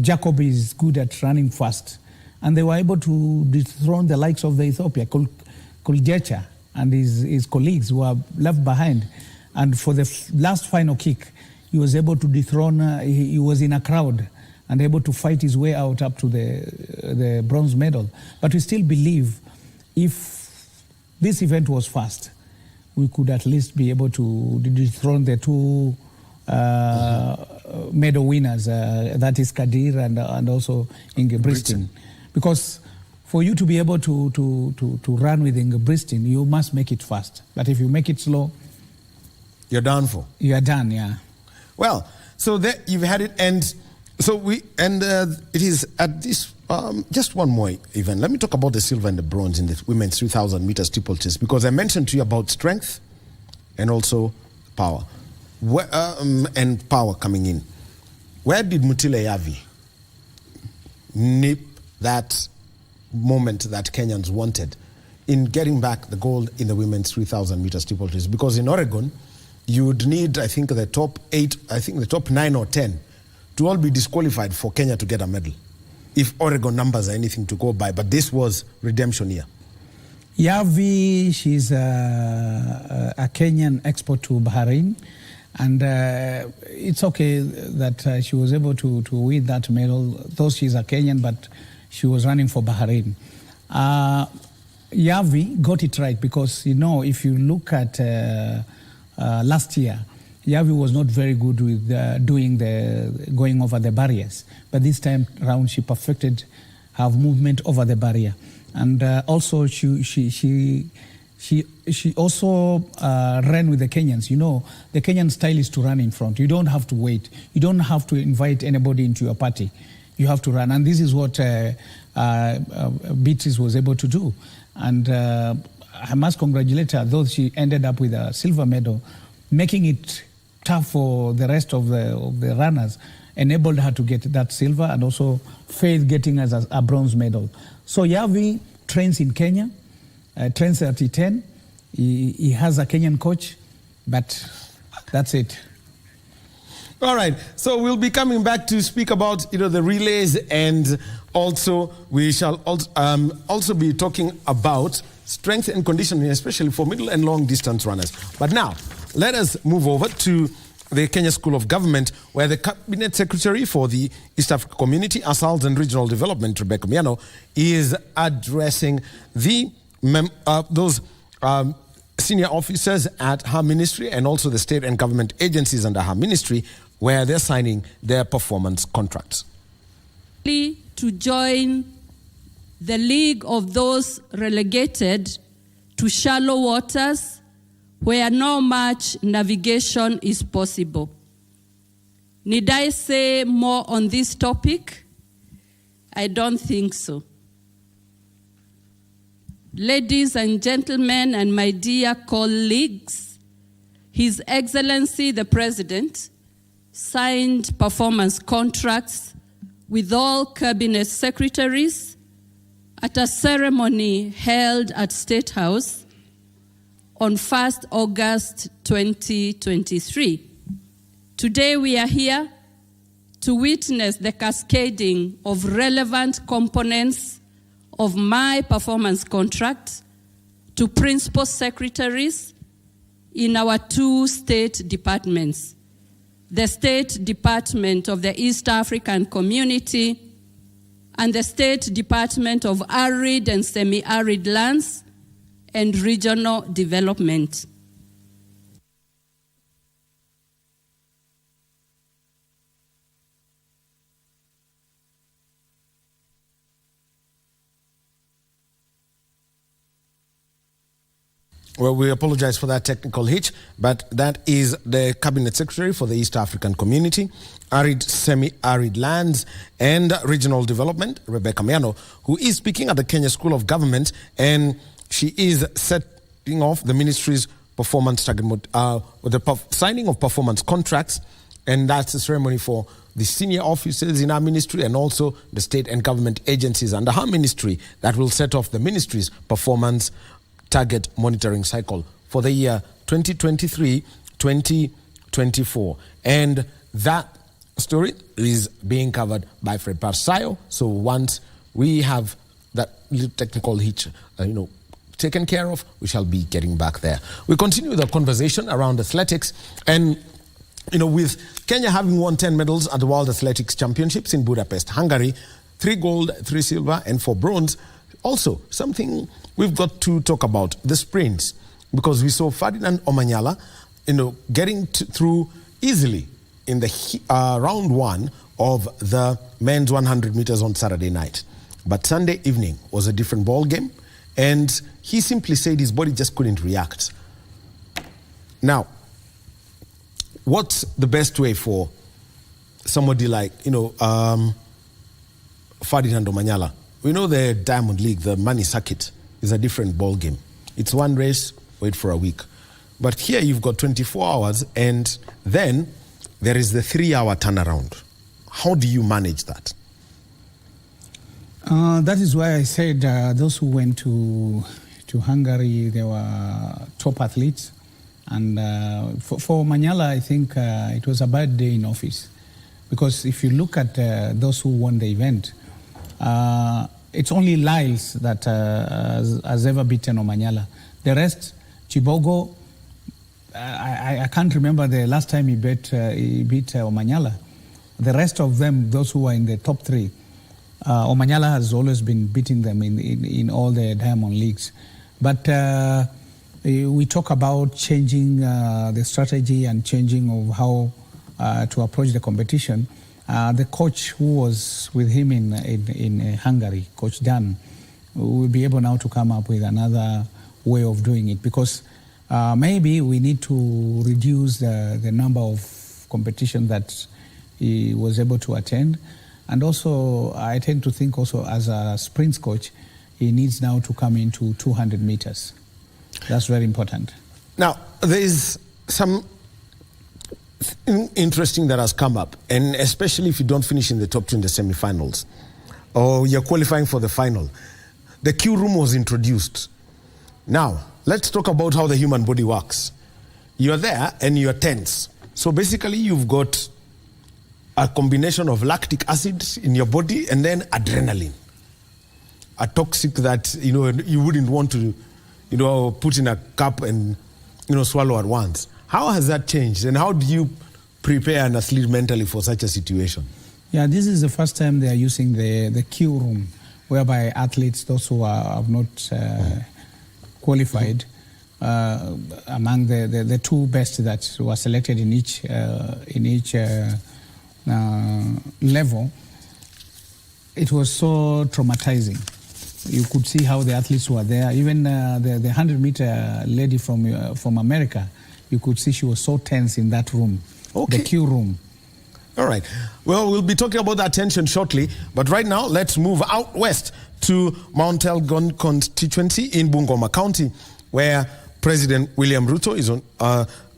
Jacob is good at running fast. And they were able to dethrone the likes of the Ethiopia, Kuljecha, and his colleagues who are left behind. And for the last final kick, he was able to dethrone, he was in a crowd and able to fight his way out up to the bronze medal. But we still believe if this event was fast, we could at least be able to dethrone the 2 medal winners, that is Kadir and also Ingebrigtsen. Because for you to be able to run with Ingebrigtsen, you must make it fast. But if you make it slow, you're done for. You are done, yeah. Well, so there you've had it, and so it is at this. Just one more event. Let me talk about the silver and the bronze in the women's 3,000 meters steeplechase, because I mentioned to you about strength and also power, and power coming in. Where did Mutile Yavi nip that moment that Kenyans wanted in getting back the gold in the women's 3,000 meters steeplechase? Because in Oregon, you would need, I think, the top 8, I think the top 9 or 10 to all be disqualified for Kenya to get a medal, if Oregon numbers are anything to go by. But this was redemption year. Yavi, she's a Kenyan export to Bahrain. And it's okay that she was able to win that medal, though she's a Kenyan, but she was running for Bahrain. Yavi got it right because, you know, if you look at last year, Yavi was not very good with going over the barriers. But this time around, she perfected her movement over the barrier. And also, she also ran with the Kenyans. You know, the Kenyan style is to run in front. You don't have to wait. You don't have to invite anybody into your party. You have to run. And this is what Beatrice was able to do. And I must congratulate her, though she ended up with a silver medal, making it tough for the rest of the runners, enabled her to get that silver, and also Faith getting as a bronze medal. So Yavi trains in Kenya, trains at E10. He has a Kenyan coach, but that's it. All right, so we'll be coming back to speak about the relays, and also we shall also be talking about strength and conditioning, especially for middle and long distance runners. But now, let us move over to the Kenya School of Government, where the Cabinet Secretary for the East Africa Community, Assault and Regional Development, Rebecca Miano, is addressing those senior officers at her ministry and also the state and government agencies under her ministry, where they're signing their performance contracts. To join the league of those relegated to shallow waters where no much navigation is possible. Need I say more on this topic? I don't think so. Ladies and gentlemen, and my dear colleagues, His Excellency the President signed performance contracts with all cabinet secretaries at a ceremony held at State House on 1st August 2023. Today we are here to witness the cascading of relevant components of my performance contract to principal secretaries in our two state departments, the State Department of the East African Community and the State Department of Arid and Semi-Arid Lands and Regional Development. Well, we apologize for that technical hitch, but that is the Cabinet Secretary for the East African Community, Arid, Semi-Arid Lands and Regional Development, Rebecca Miano, who is speaking at the Kenya School of Government, and she is setting off the ministry's performance target with the signing of performance contracts, and that's a ceremony for the senior officers in our ministry and also the state and government agencies under her ministry that will set off the ministry's performance target monitoring cycle for the year 2023-2024. And that story is being covered by Fred Parsayo. So once we have that little technical hitch, taken care of, we shall be getting back there. We continue the conversation around athletics, and with Kenya having won 10 medals at the World Athletics Championships in Budapest, Hungary, 3 gold, 3 silver, and 4 bronze. Also, something we've got to talk about, the sprints, because we saw Ferdinand Omanyala, getting through easily in the round 1 of the men's 100 meters on Saturday night. But Sunday evening was a different ball game, and he simply said his body just couldn't react. Now, what's the best way for somebody like, Ferdinand Omanyala? We know the Diamond League, the money circuit, is a different ball game. It's one race, wait for a week. But here you've got 24 hours, and then there is the 3-hour turnaround. How do you manage that? That is why I said those who went to Hungary, they were top athletes. And for Manyala, I think it was a bad day in office. Because if you look at those who won the event, it's only Lyles that has ever beaten Omanyala. The rest, Chibogo, I can't remember the last time he beat Omanyala. The rest of them, those who are in the top 3, Omanyala has always been beating them in all the Diamond Leagues. But we talk about changing the strategy and changing of how to approach the competition. The coach who was with him in Hungary, Coach Dan, will be able now to come up with another way of doing it, because maybe we need to reduce the number of competition that he was able to attend. And also, I tend to think also as a sprints coach, he needs now to come into 200 meters. That's very important. Now, there is some interesting that has come up, and especially if you don't finish in the top 2 in the semi-finals, or you're qualifying for the final. The Q room was introduced. Now, let's talk about how the human body works. You're there and you're tense. So basically you've got a combination of lactic acid in your body and then adrenaline. A toxic that, you wouldn't want to, put in a cup and, swallow at once. How has that changed, and how do you prepare an athlete mentally for such a situation? Yeah, this is the first time they are using the Q room, whereby athletes, those who have not qualified, among the two best that were selected in each level, it was so traumatizing. You could see how the athletes were there. Even the 100-meter lady from America, you could see she was so tense in that room, the Q room. All right. Well, we'll be talking about that tension shortly. But right now, let's move out west to Mount Elgon constituency in Bungoma County, where President William Ruto is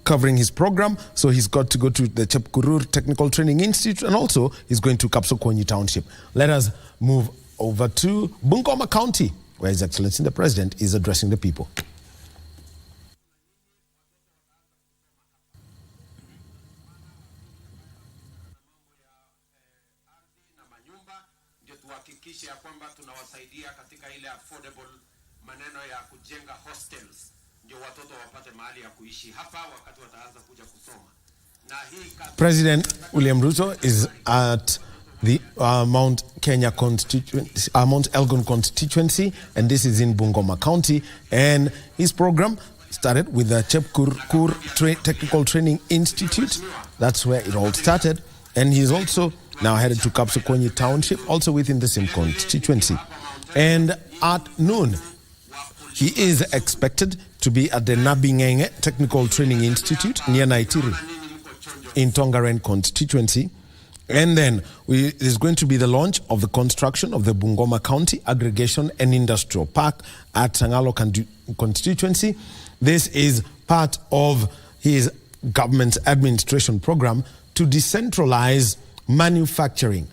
covering his program. So he's got to go to the Chepkurur Technical Training Institute, and also he's going to Kapsokwanyi Township. Let us move over to Bungoma County, where His Excellency the President is addressing the people. President William Ruto is at the Mount Elgon constituency, and this is in Bungoma County. And his program started with the Chepkurur Technical Training Institute. That's where it all started. And he's also now headed to Kapsokwanyi Township, also within the same constituency. And at noon, he is expected to be at the Nabingenge Technical Training Institute near Naitiri in Tongaren constituency. And then there's going to be the launch of the construction of the Bungoma County Aggregation and Industrial Park at Sangalo constituency. This is part of his government's administration program to decentralize manufacturing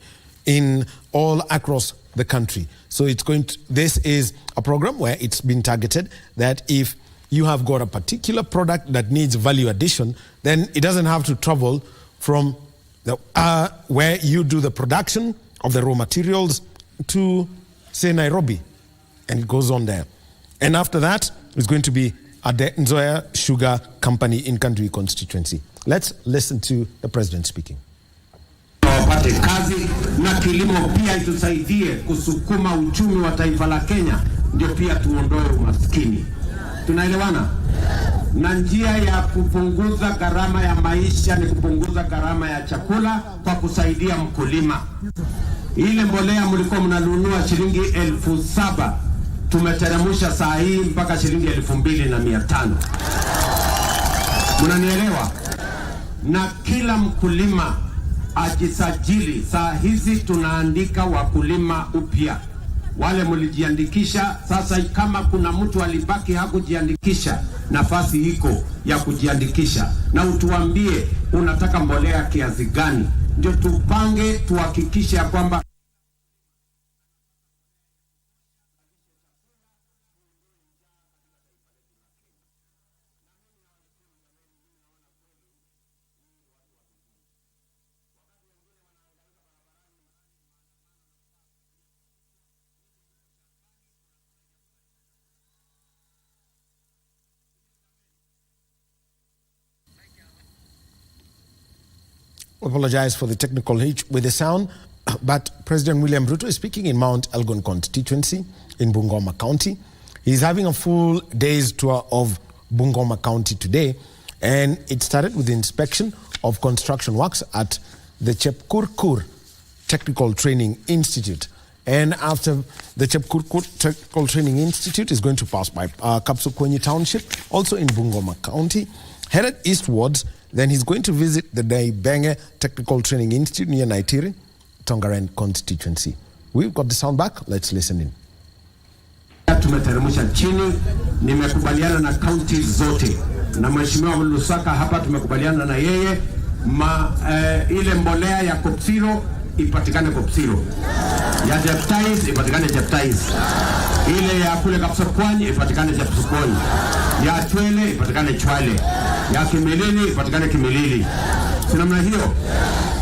in all across the country. So this is a program where it's been targeted that if you have got a particular product that needs value addition, then it doesn't have to travel from where you do the production of the raw materials to, say, Nairobi, and it goes on there. And after that, it's going to be at the Nzoia Sugar Company in Kandui constituency. Let's listen to the President speaking. Wapate kazi na kilimo pia itusaidie kusukuma uchumi wa taifa la Kenya, ndio pia tuondoe umaskini. Tunaelewana? Na njia ya kupunguza gharama ya maisha ni kupunguza gharama ya chakula kwa kusaidia mkulima. Ile mbolea mlikuwa mnanunua shilingi 7,000, tumeteremsha saa hii mpaka shilingi 2,500. Mnanielewa? Na kila mkulima ajisajili. Saa hizi tunaandika wakulima upya. Wale mlijiandikisha, sasa kama kuna mtu alibaki hakujiandikisha, nafasi iko ya kujiandikisha. Na utuambie unataka mbolea kiasi gani, ndio tupange tuhakikishe ya kwamba apologize for the technical hitch with the sound, but President William Ruto is speaking in Mount Elgon constituency in Bungoma County. He's having a full day's tour of Bungoma County today, and it started with the inspection of construction works at the Chepkurur Technical Training Institute. And after the Chepkurur Technical Training Institute is going to pass by Kapsokwanyi Township, also in Bungoma County, headed eastwards. Then he's going to visit the Naibenge Technical Training Institute near Naitiri, Tongaren constituency. We've got the sound back. Let's listen in. Tumeteremsha chini, nimekubaliana na county zote. Na Mheshimiwa Lusaka hapa tumekubaliana na yeye ile mbolea ya Kopsiro ipatikane Kopsiro. Ya Jeptais ipatikane Jeptais. Ile ya kule Kapsokwanyi ipatikane Kapsokwanyi. Ya Chwele ipatikane Chwele. Ya Kimilili ipatikane Kimilili. Si namna hiyo?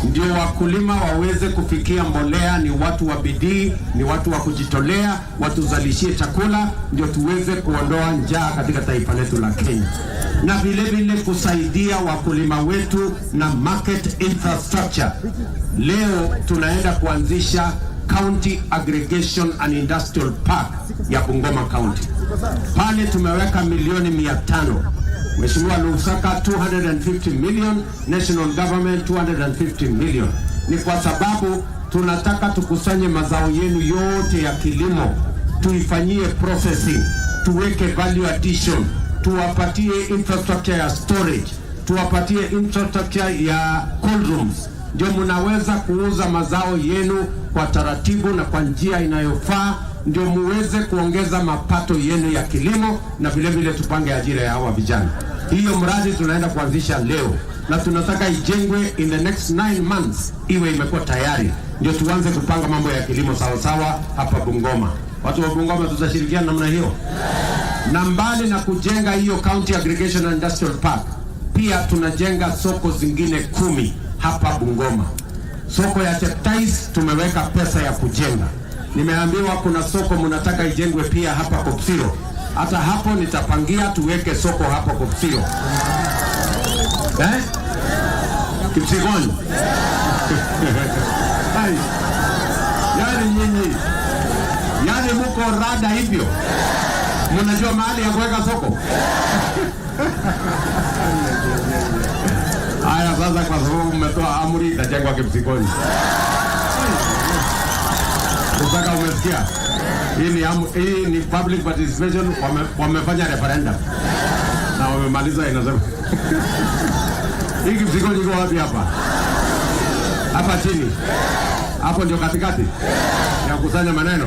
ndio wakulima waweze kufikia mbolea. Ni watu wa bidii, ni watu wa kujitolea, watuzalishie chakula, ndio tuweze kuondoa njaa katika taifa letu la Kenya, na vile vile kusaidia wakulima wetu na market infrastructure. Leo tunaenda kuanzisha County Aggregation and Industrial Park ya Bungoma County. Pale tumeweka milioni 500. Mheshimiwa Lusaka 250 million, National Government 250 million. Ni kwa sababu tunataka tukusanye mazao yenu yote ya kilimo, tuifanyie processing, tuweke value addition, tuwapatie infrastructure ya storage, tuwapatie infrastructure ya cold rooms. Ndio mnaweza kuuza mazao yenu kwa taratibu na kwa njia inayofaa, ndio muweze kuongeza mapato yenu ya kilimo, na vile vile tupange ajira ya hawa vijana. Hiyo mradi tunaenda kuanzisha leo na tunataka ijengwe in the next 9 months iwe imekuwa tayari, ndio tuanze kupanga mambo ya kilimo sawa sawa hapa Bungoma. Watu wa Bungoma tutashirikiana namna hiyo. Na mbali na kujenga hiyo County Aggregation and Industrial Park, pia tunajenga soko zingine 10 hapa Bungoma. Soko ya Cheptais tumeweka pesa ya kujenga. Nimeambiwa kuna soko mnataka ijengwe pia hapa Kopsiro. Hata hapo nitapangia tuweke soko hapa Kopsiro. Kipsigoni. Yaani nyinyi, yaani mko rada hivyo, mnajua mahali ya kuweka soko. Haya sasa, kwa sababu mmetoa amri itajengwa Kipsigoni. Usaka umesikia? Hii ni public participation, wamefanya referendum na wamemaliza, inasema hii Kipsigoni iko wapi hapa? Hapa chini. Hapo ndio katikati ya kusanya maneno.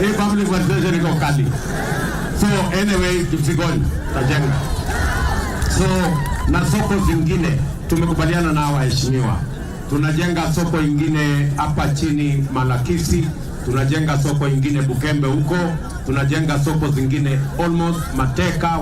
Hii public participation iko kali. So anyway, Kipsigoni tajenga. So na soko zingine tumekubaliana na waheshimiwa. Tunajenga soko ingine hapa chini Malakisi, tunajenga soko ingine Bukembe huko, tunajenga soko zingine almost Mateka,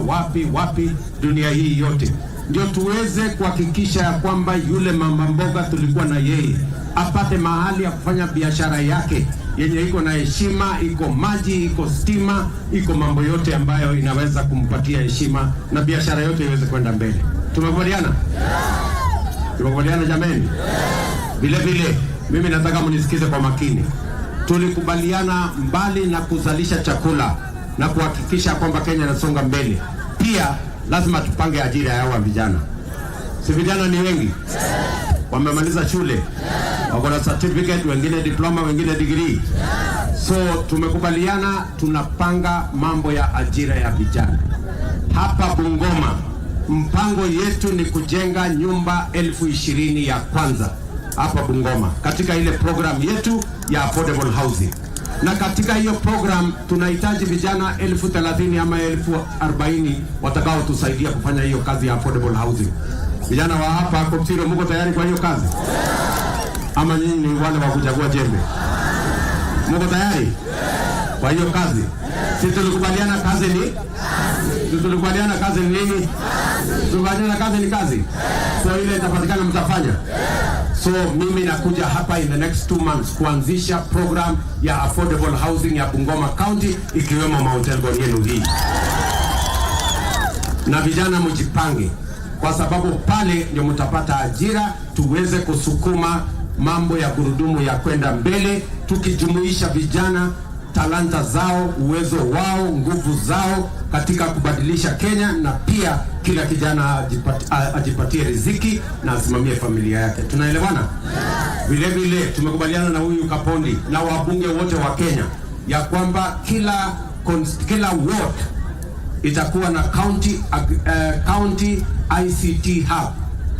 wapi dunia hii yote. Ndio tuweze kuhakikisha ya kwamba yule mama mboga tulikuwa na yeye apate mahali ya kufanya biashara yake yenye iko na heshima, iko maji, iko stima, iko mambo yote ambayo inaweza kumpatia heshima na biashara yote iweze kwenda mbele. Tumekubaliana? Tumekubaliana jameni? Vile vile mimi nataka mnisikize kwa makini. Tulikubaliana mbali na kuzalisha chakula na kuhakikisha kwamba Kenya inasonga mbele, pia lazima tupange ajira ya hawa vijana. Si vijana ni wengi, wamemaliza shule, wako na certificate, wengine diploma, wengine degree. So tumekubaliana tunapanga mambo ya ajira ya vijana hapa Bungoma. Mpango yetu ni kujenga nyumba 20,000 ya kwanza hapa Bungoma katika ile program yetu ya affordable housing. Na katika hiyo program tunahitaji vijana 30,000 ama 40,000 watakao tusaidia kufanya hiyo kazi ya affordable housing. Vijana wa hapa Kopsiro, mko tayari kwa hiyo kazi? Ama nyinyi ni wale wa kuchagua jembe? Mko tayari kwa hiyo kazi? Sisi tulikubaliana kazi ni tulikubaliana kazi ni nini? Tulikubaliana kazi ni kazi. So ile itapatikana mtafanya. So mimi nakuja hapa in the next 2 months kuanzisha program ya affordable housing ya Bungoma County, ikiwemo Mount Elgon yenu hii. Na vijana mjipange, kwa sababu pale ndio mtapata ajira, tuweze kusukuma mambo ya gurudumu ya kwenda mbele, tukijumuisha vijana, talanta zao, uwezo wao, nguvu zao katika kubadilisha Kenya, na pia kila kijana ajipatie riziki na asimamie familia yake. Tunaelewana? Vile vile tumekubaliana na huyu Kapondi na wabunge wote wa Kenya ya kwamba kila ward itakuwa na county ICT hub,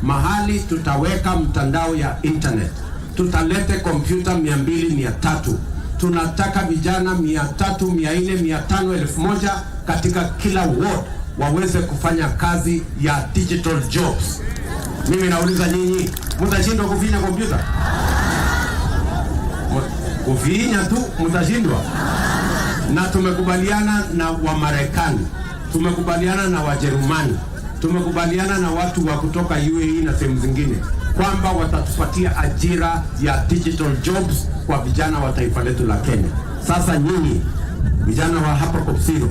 mahali tutaweka mtandao ya internet, tutalete kompyuta 200, 300. Tunataka vijana 300, 400, 500, 1000 katika kila ward waweze kufanya kazi ya digital jobs. Mimi nauliza nyinyi, mtashindwa kufinya kompyuta? Kufinya tu mtashindwa? Na tumekubaliana na wa Marekani, tumekubaliana na Wajerumani tumekubaliana na watu wa kutoka UAE na sehemu zingine kwamba watatupatia ajira ya digital jobs kwa vijana wa taifa letu la Kenya. Sasa nyinyi vijana wa hapa Kopsiro,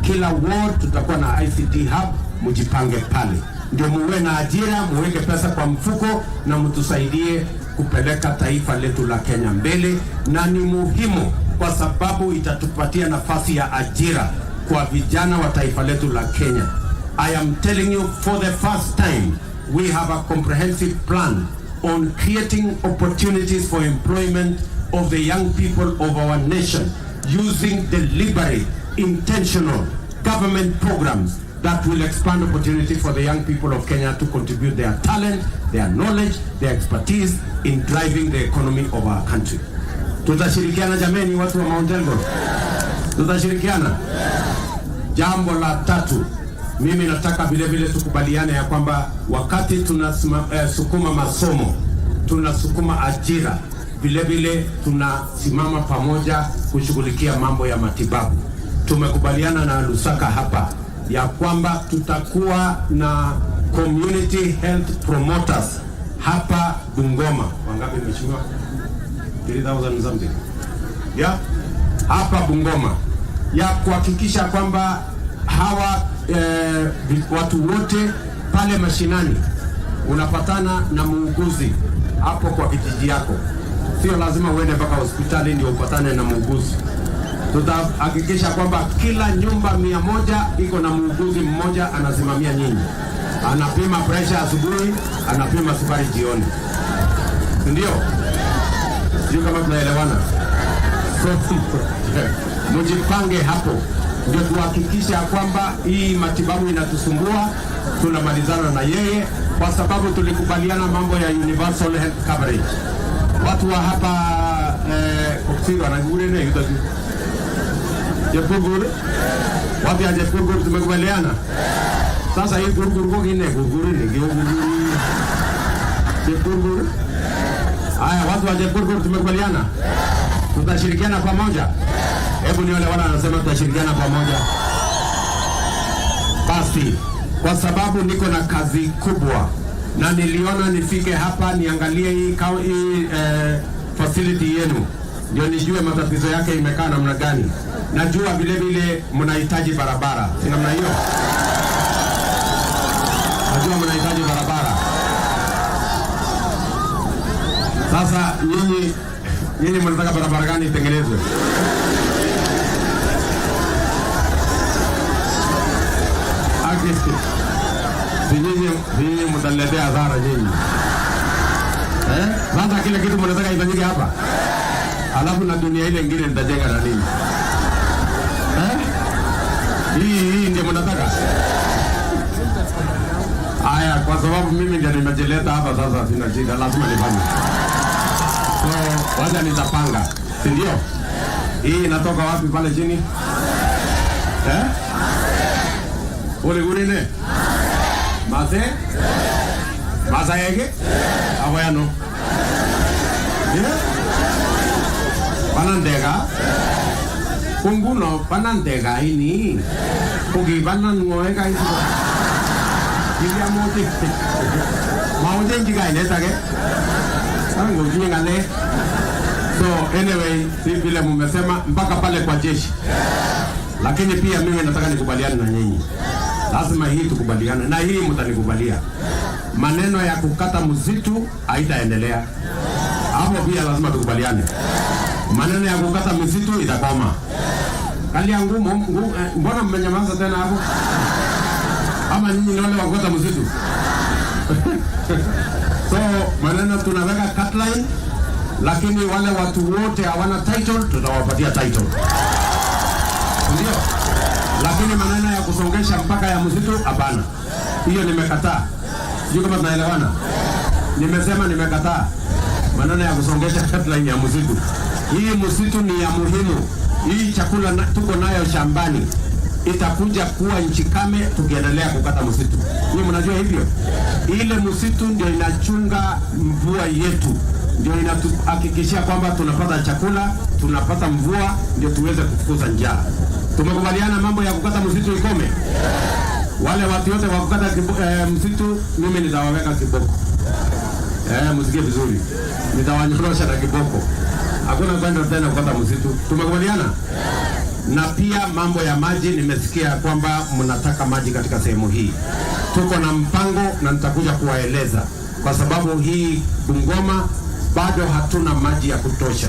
kila ward tutakuwa na ICT hub, mujipange pale ndio muwe na ajira, muweke pesa kwa mfuko na mtusaidie kupeleka taifa letu la Kenya mbele, na ni muhimu kwa sababu itatupatia nafasi ya ajira kwa vijana wa taifa letu la Kenya. I am telling you, for the first time we have a comprehensive plan on creating opportunities for employment of the young people of our nation using deliberate, intentional government programs that will expand opportunity for the young people of Kenya to contribute their talent, their knowledge, their expertise in driving the economy of our country. Tutashirikiana jameni, watu wa Mount Elgon? Tutashirikiana. Jambo la tatu, mimi nataka vile vile tukubaliane ya kwamba wakati tunasukuma masomo, tunasukuma ajira, vile vile tunasimama pamoja kushughulikia mambo ya matibabu. Tumekubaliana na Lusaka hapa ya kwamba tutakuwa na community health promoters hapa Bungoma. Wangapi mheshimiwa? 3,000 something. Yeah? Hapa Bungoma. Ya kuhakikisha kwamba hawa watu wote pale mashinani unapatana na muuguzi hapo kwa kijiji yako. Sio lazima uende mpaka hospitali ndio upatane na muuguzi. Tutahakikisha kwamba kila nyumba 100 iko na muuguzi mmoja anasimamia nyinyi. Anapima pressure asubuhi, anapima sukari jioni. Ndio? Sio kama tunaelewana. Mjipange hapo. Ndio kuhakikisha kwamba hii matibabu inatusumbua, tunamalizana na yeye kwa sababu tulikubaliana mambo ya universal health coverage. Watu wa hapa Kopsiro wanagure na yuta Jepurgur, watu ya Jepurgur tumekubaliana. Sasa hii gurgur kine gurgur ni Jepurgur. Haya, watu wa Jepurgur tumekubaliana. Tutashirikiana pamoja. Hebu ni wale wanasema tutashirikiana pamoja. Basi, kwa sababu niko na kazi kubwa na niliona nifike hapa niangalie hii facility yenu ndio nijue matatizo yake imekaa namna gani. Najua vile vile mnahitaji barabara. Si namna hiyo? Najua mnahitaji barabara. Sasa nyinyi mnataka barabara gani itengenezwe? Nyinyi mtaletea hasara nyinyi. Sasa kile kitu mnataka ifanyike hapa. Alafu na dunia ile nyingine nitajenga na nini? Hii ndio mnataka? Aya, kwa sababu mimi ndio nimejileta hapa sasa sina shida, lazima nifanye. So, wacha nitapanga. Si ndio? Hii inatoka wapi pale chini? Ole gurine? Masa yake? Awayano. Panandega? Kunguno panandega ini. Kugi panan ngoega itu. Dia motif. Mau juga ini tak ke? Sekarang ngojinya ngale. So anyway, si vile mmesema mpaka pale kwa jeshi. Lakini pia mimi nataka nikubaliane na nyinyi. Lazima hii tukubaliane na hii mtanikubalia. Maneno ya kukata msitu haitaendelea. Hapo pia lazima tukubaliane. Maneno ya kukata msitu itakoma. Kali yangu mbona mmenyamaza tena hapo? Ama nyinyi ni wale wa kukata msitu? So maneno tunaweka cutline, lakini wale watu wote hawana title tutawapatia title. Ndio. Lakini maneno ya kusongesha mpaka ya msitu hapana. Hiyo nimekataa. Sio kama tunaelewana. Nimesema nimekataa. Maneno ya kusongesha cutline ya msitu. Hii msitu ni ya muhimu. Hii chakula tuko nayo shambani itakuja kuwa nchi kame tukiendelea kukata msitu. Nyinyi mnajua hivyo? Ile msitu ndio inachunga mvua yetu. Ndio inatuhakikishia kwamba tunapata chakula, tunapata mvua, ndio tuweze kufukuza njaa. Tumekubaliana mambo ya kukata msitu ikome. Wale watu wote wa kukata msitu mimi nitawaweka kiboko. Msikie vizuri. Nitawanyorosha na kiboko. Hakuna kwenda tena kukata msitu. Tumekubaliana? Na pia mambo ya maji, nimesikia kwamba mnataka maji katika sehemu hii. Tuko na mpango na nitakuja kuwaeleza, kwa sababu hii Bungoma bado hatuna maji ya kutosha,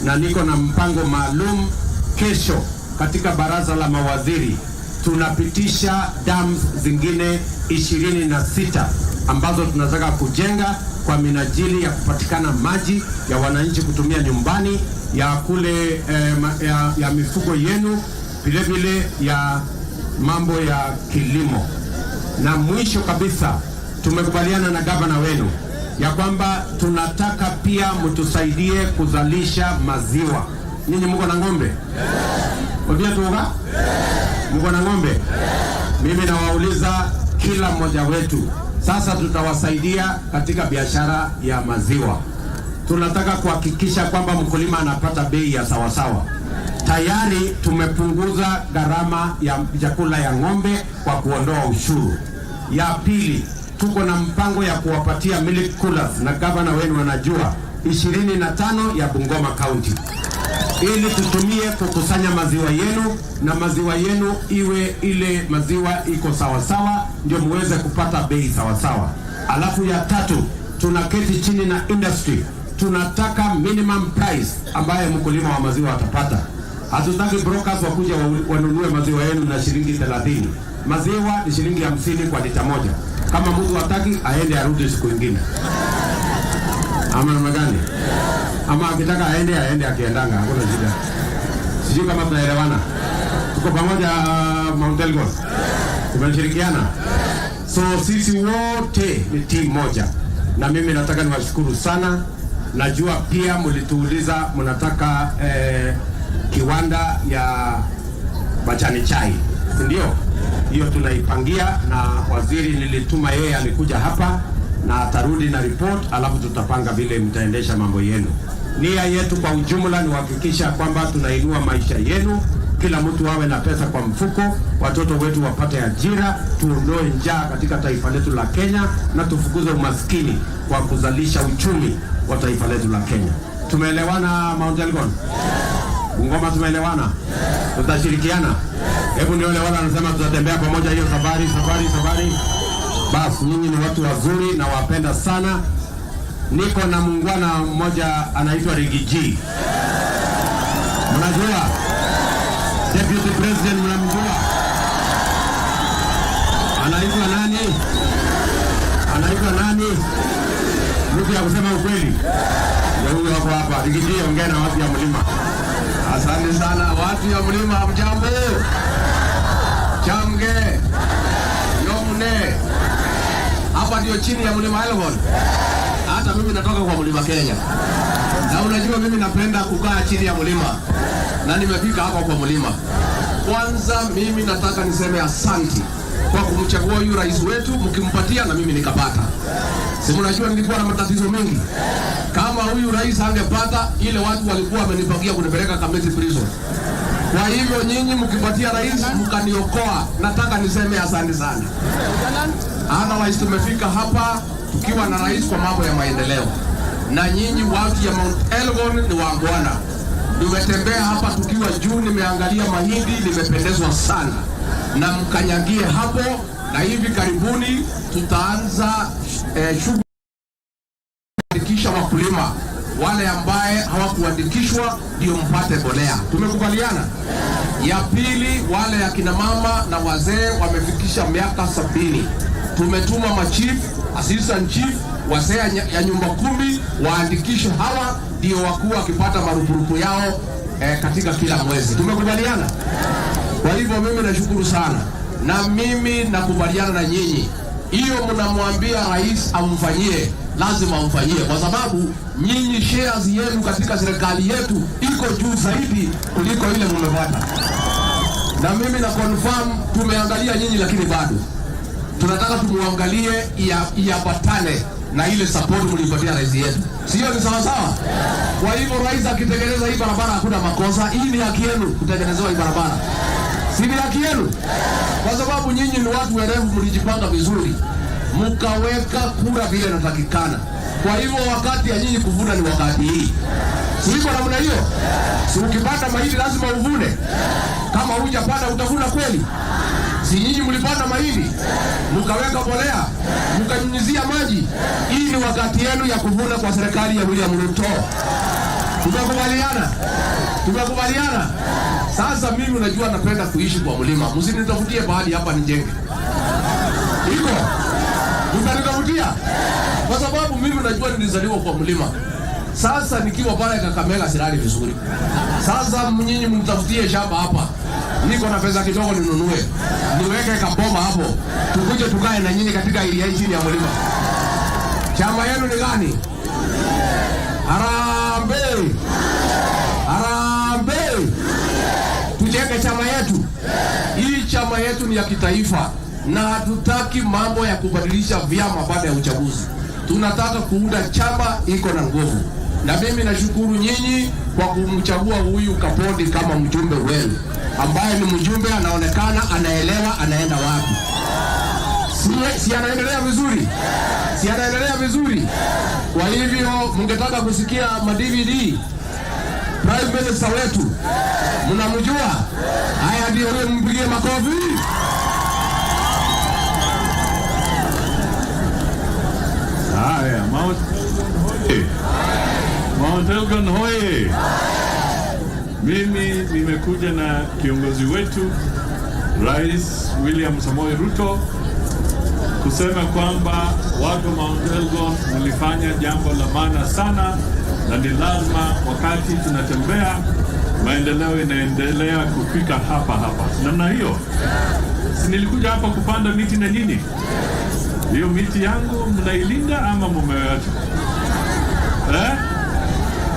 na niko na mpango maalum. Kesho katika baraza la mawaziri tunapitisha dams zingine 26 ambazo tunataka kujenga kwa minajili ya kupatikana maji ya wananchi kutumia nyumbani, ya kule ya mifugo yenu, vile vile ya mambo ya kilimo. Na mwisho kabisa, tumekubaliana na gavana wenu ya kwamba tunataka pia mtusaidie kuzalisha maziwa. Nyinyi mko na ng'ombe? Wabia tuoga? Mko na ng'ombe? Mimi nawauliza kila mmoja wetu, sasa tutawasaidia katika biashara ya maziwa. Tunataka kuhakikisha kwamba mkulima anapata bei ya sawasawa. Tayari tumepunguza gharama ya chakula ya ng'ombe kwa kuondoa ushuru. Ya pili, tuko na mpango ya kuwapatia milk coolers, na gavana wenu wanajua 25 ya Bungoma County, ili tutumie kukusanya maziwa yenu, na maziwa yenu iwe ile maziwa iko sawasawa, ndio muweze kupata bei sawasawa. Alafu ya tatu, tunaketi chini na industry. Tunataka minimum price ambaye mkulima wa maziwa atapata. Hatutaki brokers wakuja wanunue maziwa yenu na shilingi 30. Maziwa ni shilingi 50 kwa lita moja. Kama mtu hataki, aende arudi siku nyingine. Ama namna gani? Ama akitaka aende akiendanga, hakuna shida. Sijui kama tunaelewana. Tuko pamoja Mount Elgon. Tumeshirikiana. So sisi wote ni timu moja. Na mimi nataka niwashukuru sana. Najua pia mlituuliza mnataka kiwanda ya majani chai. Ndio? Hiyo tunaipangia, na waziri nilituma yeye, alikuja hapa na atarudi na report, alafu tutapanga vile mtaendesha mambo yenu. Nia yetu kwa ujumla ni kuhakikisha kwamba tunainua maisha yenu, kila mtu awe na pesa kwa mfuko, watoto wetu wapate ajira, tuondoe njaa katika taifa letu la Kenya, na tufukuze umaskini kwa kuzalisha uchumi wa taifa letu la Kenya. Tumeelewana Mount Elgon? Bungoma tumeelewana? Tutashirikiana? Hebu nione wala anasema tutatembea pamoja hiyo safari. Basi nyinyi ni watu wazuri na wapenda sana. Niko na muungwana mmoja anaitwa Rigiji. Mnajua? Deputy President mnamjua? Anaitwa nani? Mtu ya kusema ukweli. Ndio wako hapa. Rigiji, ongea na watu ya mlima. Asante sana watu ya mlima, hamjambo? Chamge. Yomne. Hapa ndio chini ya mlima Elgon. Hata mimi natoka kwa mlima Kenya. Na unajua mimi napenda kukaa chini ya mlima. Na nimefika hapa kwa mlima. Kwanza mimi nataka niseme asante kwa kumchagua huyu rais wetu, mkimpatia na mimi nikapata. Si mnajua nilikuwa na matatizo mengi. Kama huyu rais angepata, ile watu walikuwa wamenipangia kunipeleka Kamiti prison. Kwa hivyo nyinyi mkipatia rais mkaniokoa, nataka niseme asante sana. Otherwise tumefika hapa tukiwa na rais kwa mambo ya maendeleo. Na nyinyi watu ya Mount Elgon ni wangwana. Nimetembea hapa tukiwa juu, nimeangalia mahindi, nimependezwa sana. Na mkanyagie hapo, na hivi karibuni tutaanza shughuli kuandikisha wakulima. Wale ambaye hawakuandikishwa ndio mpate mbolea. Tumekubaliana? Ya pili, wale akina mama na wazee wamefikisha miaka 70. Tumetuma machief, assistant chief, wazee ya nyumba 10 waandikishe hawa, ndio wakuu wakipata marupurupu yao katika kila mwezi. Tumekubaliana? Kwa hivyo mimi nashukuru sana. Na mimi nakubaliana na nyinyi. Hiyo mnamwambia rais amfanyie, lazima amfanyie, kwa sababu nyinyi shares yenu katika serikali yetu iko juu zaidi kuliko ile mmepata. Na mimi na confirm tumeangalia nyinyi, lakini bado tunataka tumuangalie iambatane na ile support mlipatia rais yetu. Sio ni sawa sawa? Kwa hivyo rais akitengeneza hii barabara hakuna makosa. Hii ni haki yenu kutengenezewa hii barabara. Si ni haki yenu? Kwa sababu nyinyi ni watu werevu, mlijipanga vizuri, mkaweka kura vile inatakikana. Kwa hivyo wakati ya nyinyi kuvuna ni wakati hii. Siko namna hiyo. Si ukipata mahindi lazima uvune. Kama hujapanda utavuna kweli? Si nyinyi mlipanda mahindi, mkaweka mbolea, mkanyunyizia maji. Hii ni wakati yenu ya kuvuna kwa serikali ya William Ruto. Tumekubaliana? Tumekubaliana? Sasa mimi unajua napenda kuishi kwa mlima. Msinitafutie bahadi hapa nijenge. Iko? Mtanitafutia? Kwa sababu mimi unajua nilizaliwa kwa mlima. Sasa nikiwa pale Kakamega silali vizuri. Sasa nyinyi mnitafutie shamba hapa. Niko na pesa kidogo ninunue. Niweke kaboma hapo. Tukuje tukae na nyinyi katika area hii chini ya mlima. Chama yenu ni gani? Harambee! Harambee! Tujenge chama yetu. Hii chama yetu ni ya kitaifa na hatutaki mambo ya kubadilisha vyama baada ya uchaguzi. Tunataka kuunda chama iko na nguvu. Na mimi nashukuru nyinyi kwa kumchagua huyu Kapondi kama mjumbe wenu, ambaye ni mjumbe anaonekana anaelewa anaenda wapi. Si anaendelea vizuri? Si anaendelea vizuri? Kwa hivyo mngetaka kusikia ma-DVD Prime Minister wetu, mnamjua? Haya ndio huyo, mpigie makofi. Haya, Mount Elgon hoye. Mimi nimekuja na kiongozi wetu Rais William Samoei Ruto kusema kwamba watu Mount Elgon walifanya jambo la maana sana, na ni lazima wakati tunatembea maendeleo inaendelea kufika hapa. Namna hiyo, si nilikuja hapa kupanda miti na nyinyi? Hiyo miti yangu mnailinda ama mumeacha?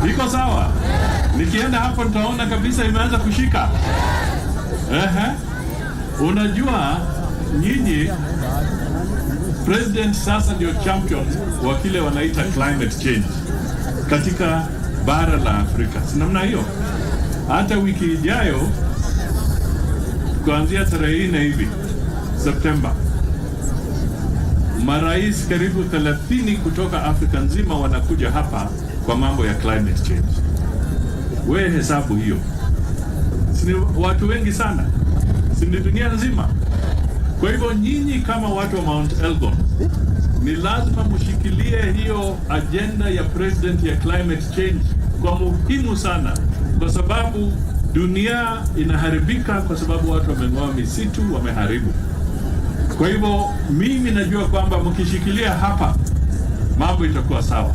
Iko sawa? Nikienda hapo nitaona kabisa imeanza kushika. Unajua nyinyi president sasa ndio champion wa kile wanaita climate change katika bara la Afrika. Si namna hiyo? Hata wiki ijayo kuanzia tarehe 4 hivi Septemba, marais karibu 30 kutoka Afrika nzima wanakuja hapa kwa mambo ya climate change. Wewe hesabu hiyo. Si watu wengi sana? Si dunia nzima? Kwa hivyo nyinyi kama watu wa Mount Elgon ni lazima mshikilie hiyo agenda ya president ya climate change kwa muhimu sana, kwa sababu dunia inaharibika kwa sababu watu wameng'oa misitu, wameharibu. Kwa hivyo mimi najua kwamba mkishikilia hapa mambo itakuwa sawa.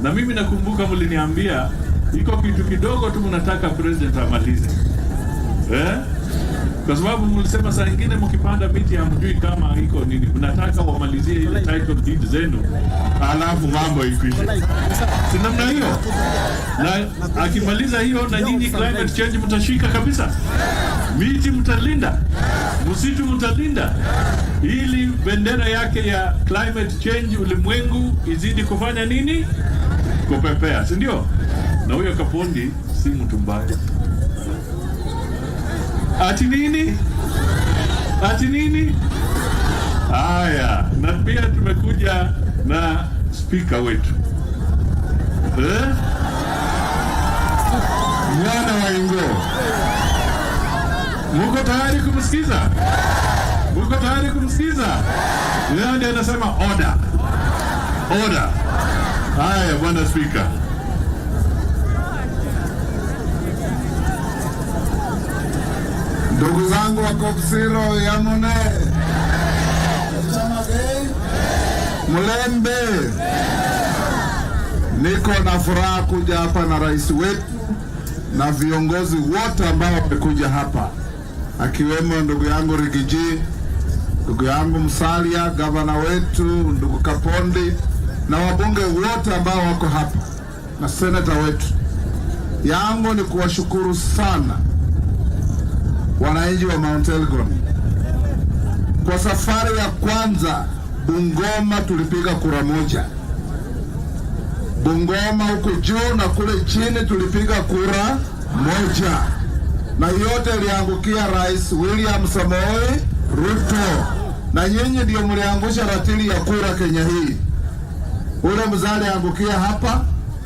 Na mimi nakumbuka mliniambia iko kitu kidogo tu mnataka president amalize. Kwa sababu mlisema saa nyingine mkipanda miti hamjui kama iko nini. Mnataka wamalizie ile title deed zenu alafu mambo ikwishe. Si namna hiyo? Na akimaliza hiyo na nyinyi climate change mtashika kabisa. Miti mtalinda, msitu mtalinda, ili bendera yake ya climate change ulimwengu izidi kufanya nini? Kupepea, si ndio? Na huyo Kapondi si mtu mbaya. Ati nini? Ati nini? Haya, na pia tumekuja na speaker wetu. Mwana wa Ingo. Muko tayari kumsikiza? Muko tayari kumsikiza? Yeye ndiye anasema order. Order. Haya, bwana speaker. Ndugu zangu wa Kopsiro ya Mune, Mlembe, niko na furaha kuja hapa na rais wetu na viongozi wote ambao wamekuja hapa, akiwemo ndugu yangu Rigiji, ndugu yangu Musalia, gavana wetu, ndugu Kapondi, na wabunge wote ambao wako hapa, na seneta wetu. Yangu ni kuwashukuru sana wananchi wa Mount Elgon. Kwa safari ya kwanza Bungoma tulipiga kura moja. Bungoma huko juu na kule chini tulipiga kura moja. na yote iliangukia Rais William Samoei Ruto, na nyinyi ndio mliangusha ratili ya kura Kenya hii. Ule mzali angukia hapa,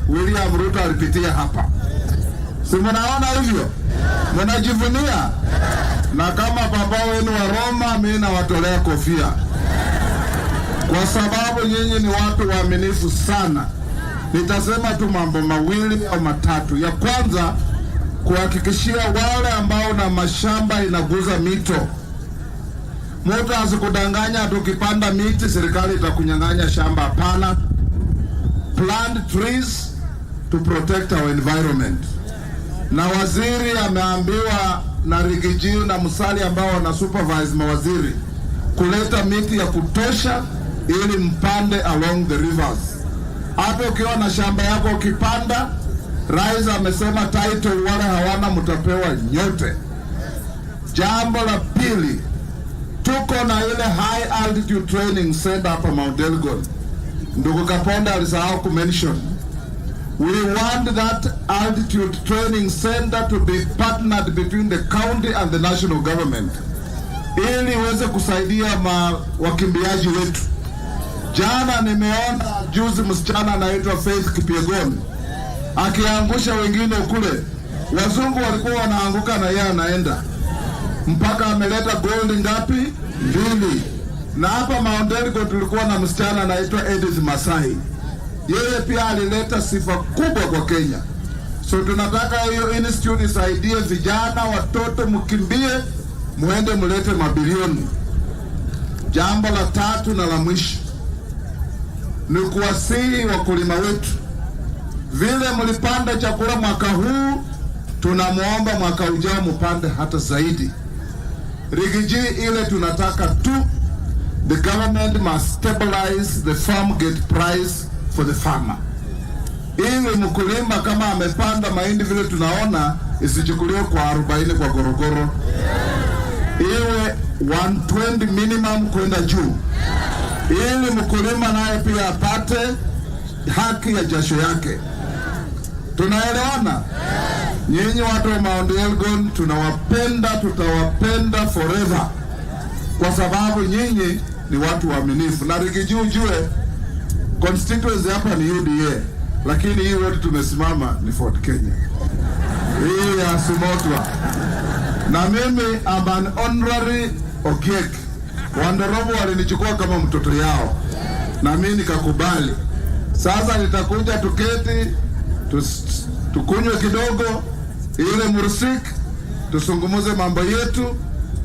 William Ruto alipitia hapa. Si mnaona hivyo? Mnajivunia? Na kama baba wenu wa Roma, mimi nawatolea kofia, kwa sababu nyinyi ni watu waaminifu sana. Nitasema tu mambo mawili au matatu. Ya kwanza, kuhakikishia wale ambao na mashamba inaguza mito, mtu asikudanganya tukipanda miti serikali itakunyang'anya shamba. Hapana. Plant trees to protect our environment. Na waziri ameambiwa na Rigiji na Musali ambao wana supervise mawaziri kuleta miti ya kutosha ili mpande along the rivers. Hata ukiwa na shamba yako ukipanda, rais amesema title wale hawana mtapewa nyote. Jambo la pili, tuko na ile high altitude training center hapa Mount Elgon. Ndugu Kaponda alisahau kumention. We want that altitude training center to be partnered between the county and the national government, ili iweze kusaidia wakimbiaji wetu. Jana nimeona juzi msichana anaitwa Faith Kipyegon akiangusha wengine kule. Wazungu walikuwa wanaanguka na yeye anaenda. Mpaka ameleta gold ngapi? 2. Na hapa Mount Elgon tulikuwa na msichana anaitwa Edith Masai. Yeye pia alileta sifa kubwa kwa Kenya. So tunataka hiyo institute isaidie vijana, watoto, mkimbie, muende mulete mabilioni. Jambo la tatu na la mwisho ni kuwasihi wakulima wetu. Vile mlipanda chakula mwaka huu, tunamuomba mwaka ujao mpande hata zaidi. Rigiji ile tunataka tu, the government must stabilize the farm gate price for the farmer. Ili mkulima kama amepanda mahindi vile tunaona, isichukuliwe kwa 40 kwa gorogoro. Iwe 120 minimum kwenda juu. Ili mkulima naye pia apate haki ya jasho yake. Tunaelewana? Nyinyi watu wa Mount Elgon tunawapenda, tutawapenda forever, kwa sababu nyinyi ni watu waaminifu. Na Rigiji ujue constituency hapa ni UDA, lakini hii wote tumesimama ni Fort Kenya. Hii ya Sumotwa. Na mimi am an honorary Ogiek. Wandarobo walinichukua kama mtoto yao, na mimi nikakubali. Sasa nitakuja tuketi, tukunywe kidogo ile mursik, tusungumuze mambo yetu.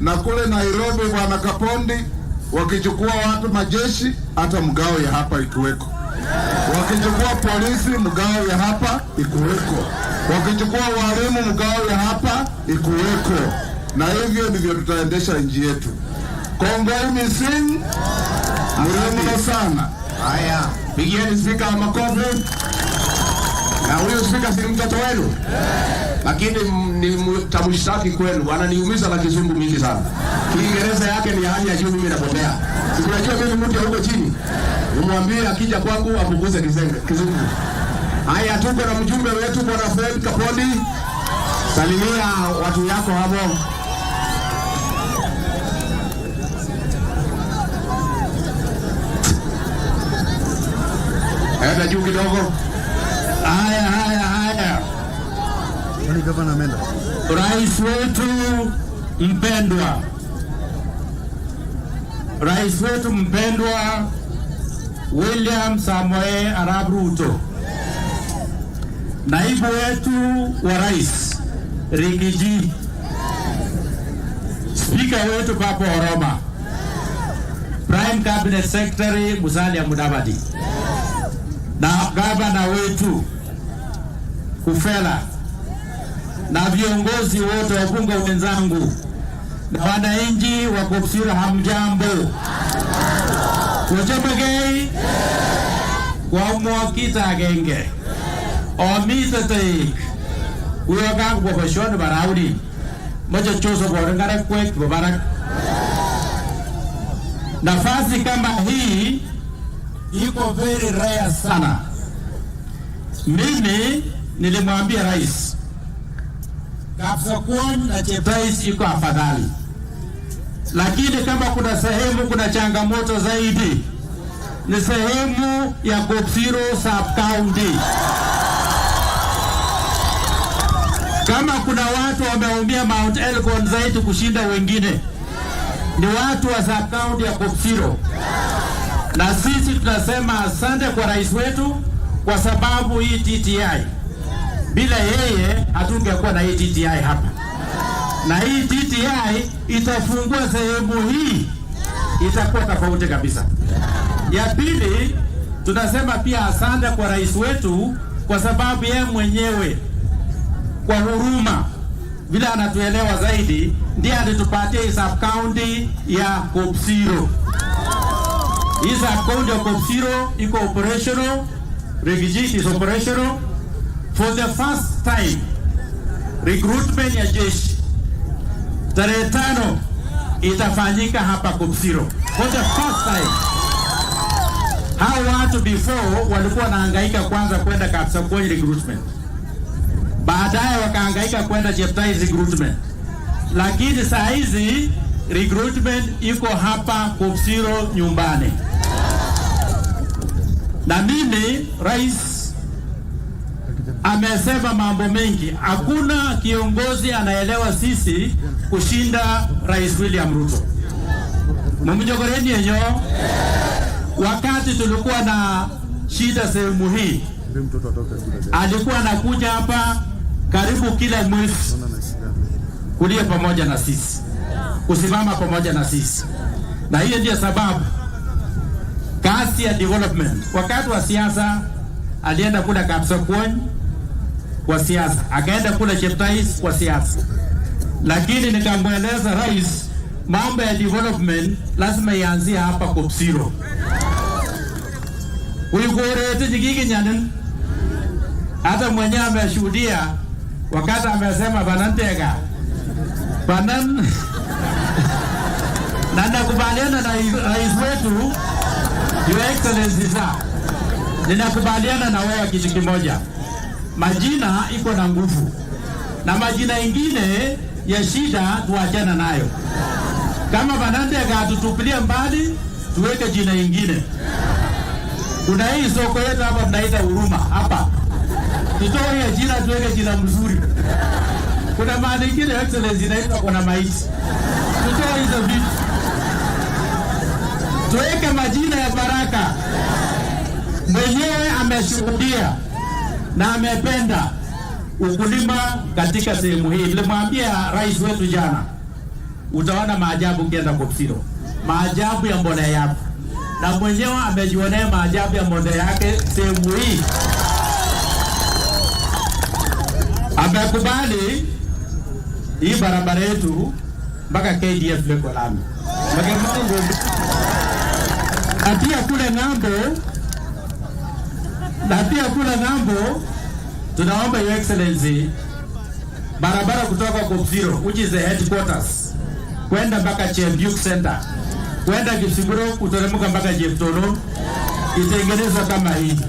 Na kule Nairobi bwana Kapondi wakichukua watu majeshi, hata mgao ya hapa ikuweko. Wakichukua polisi, mgao ya hapa ikuweko. Wakichukua walimu, mgao ya hapa ikuweko. Na hivyo ndivyo tutaendesha nchi yetu. Kongoi missing. Mrembo sana. Haya, pigieni spika wa makofi. Na huyo spika si mtoto wenu? Lakini ni mtamushtaki kwenu, ananiumiza na kizungu mingi sana. Kiingereza yake ni hali ya juu, mimi napotea. Sikunajua mimi mtu huko chini. Nimwambie akija kwangu apunguze kizungu. Haya, tuko na mjumbe wetu bwana Fred Kapondi. Salimia watu yako hapo. Haya juu kidogo. Haya. Nani gavana ameenda? Rais wetu mpendwa. Rais wetu mpendwa William Samoei Arap Ruto. Naibu wetu wa rais Rigiji. Spika wetu Papa Oroma. Prime Cabinet Secretary Musalia Mudavadi. Na gavana wetu Kufela, na viongozi wote wa bunge wenzangu, na wananchi wa Kopsira, hamjambo. Wachapagei kwa mwakita genge omita taik uyoga kwa bashon baraudi moja choso kwa ngara kwek barak. Nafasi kama hii iko very rare sana. Mimi nilimwambia rais Kapsokon na Cheptais iko afadhali, lakini kama kuna sehemu kuna changamoto zaidi ni sehemu ya Kopsiro sub-county. Kama kuna watu wameumia Mount Elgon zaidi kushinda wengine ni watu wa sub-county ya Kopsiro, na sisi tunasema asante kwa rais wetu, kwa sababu hii TTI bila yeye hatungekuwa na hii TTI hapa, na hii TTI itafungua sehemu hii, itakuwa tofauti kabisa. Ya pili, tunasema pia asante kwa rais wetu, kwa sababu yeye mwenyewe kwa huruma vile anatuelewa zaidi ndiye alitupatia hii sub-county ya Kopsiro. Hii sub-county ya Kopsiro iko operational, Regiji is operational. For the first time, recruitment ya jeshi tarehe 5 itafanyika hapa Kopsiro. For the first time. Hao watu before walikuwa wanahangaika kwanza kwenda Kapsokon recruitment, baadaye wakahangaika kwenda Cheptais recruitment, lakini saa hizi recruitment iko hapa Kopsiro nyumbani. Na mimi rais amesema mambo mengi. Hakuna kiongozi anaelewa sisi kushinda Rais William Ruto. Mumjogoreni yenyo, wakati tulikuwa na shida sehemu hii, alikuwa anakuja hapa karibu kila mwezi kulia pamoja na sisi, kusimama pamoja na sisi. Na hiyo ndio sababu kasi ya development, wakati wa siasa alienda kula Kapsokon kwa siasa, akaenda kula Cheptais kwa siasa, lakini nikamweleza rais mambo ya development lazima ianzie hapa Kopsiro. Uligorete jigigi nyanin, hata mwenye ameshuhudia wakati amesema banantega banan na nakubaliana na rais wetu Your Excellency sir, ninakubaliana na wewe kitu kimoja, majina iko na nguvu, na majina ingine ya shida tuachana nayo. Kama banantega tutupilie mbali, tuweke jina ingine. Kuna hii soko yetu hapa tunaita Huruma hapa, tutoe ya jina tuweke jina mzuri. Kuna mahali ingine Excellency inaitwa kuna maiti, tutoe hizo vitu, tuweke majina ya baraka. Mwenyewe ameshuhudia na amependa ukulima katika sehemu hii. Nilimwambia rais wetu jana, utaona maajabu ukienda Kopsiro, maajabu ya mbolea yako, na mwenyewe amejionea maajabu ya mbolea yake sehemu hii. Amekubali hii barabara yetu mpaka KDF leko lami. Na pia kule ng'ambo, tunaomba Your Excellency barabara kutoka Kopsiro, which is the headquarters, kwenda mpaka Chembyuk Center, kwenda Kipsiguro kuteremka mpaka Jeptono, itengenezwe kama hii.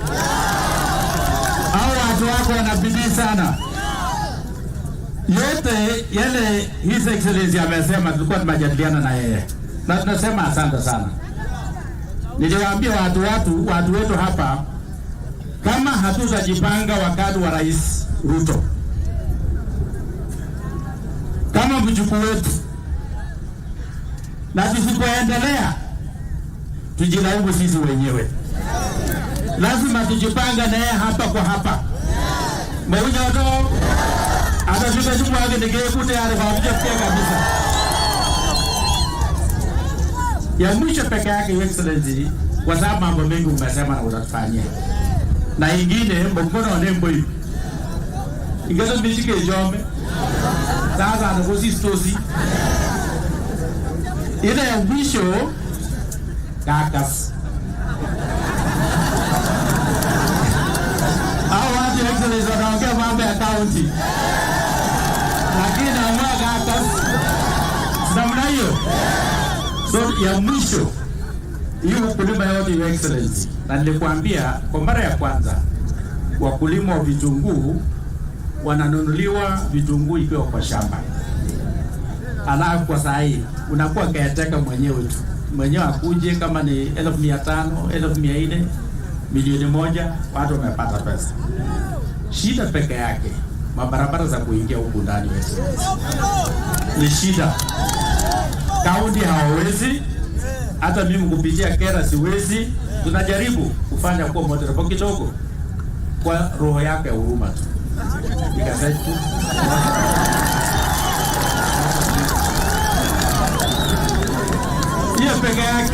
Hao watu wako wanabidii sana. Yote yale His Excellency amesema tulikuwa tunajadiliana na yeye, na tunasema asante sana. Niliwaambia watu wetu hapa, kama hatutajipanga wakati wa Rais Ruto kama mjukuu wetu, na tusipoendelea tujilaumu sisi wenyewe. Lazima tujipanga naye hapa kwa hapa. Mauja ndo atafika jumu wake nigekute yale kwa mjafia kabisa. Ya mwisho peke yake Your Excellency, kwa sababu mambo mengi umesema na utatufanyia, na ingine mkono wa nembo hivi ingazo mbishike jombe sasa anakosi stosi ile ya mwisho kakas. Hao watu Your Excellency wanaongea mambo ya county, lakini anaongea kakas namna hiyo. So ya mwisho hiyo ukulima yote Your Excellency, na nilikwambia kwa mara ya kwanza wakulima wa vitunguu wananunuliwa vitunguu ikiwa kwa shamba. Alafu kwa saa hii unakuwa kayateka mwenyewe tu. Mwenyewe akuje kama ni 1,500, 1,400, milioni moja, watu wamepata pesa. Shida peke yake, mabarabara za kuingia huku ndani wetu ni shida. Kaunti hawawezi, hata mimi kupitia kera siwezi. Tunajaribu kufanya kwa moto kidogo kwa roho yake ya huruma tu. Nikasema hiyo peke yake.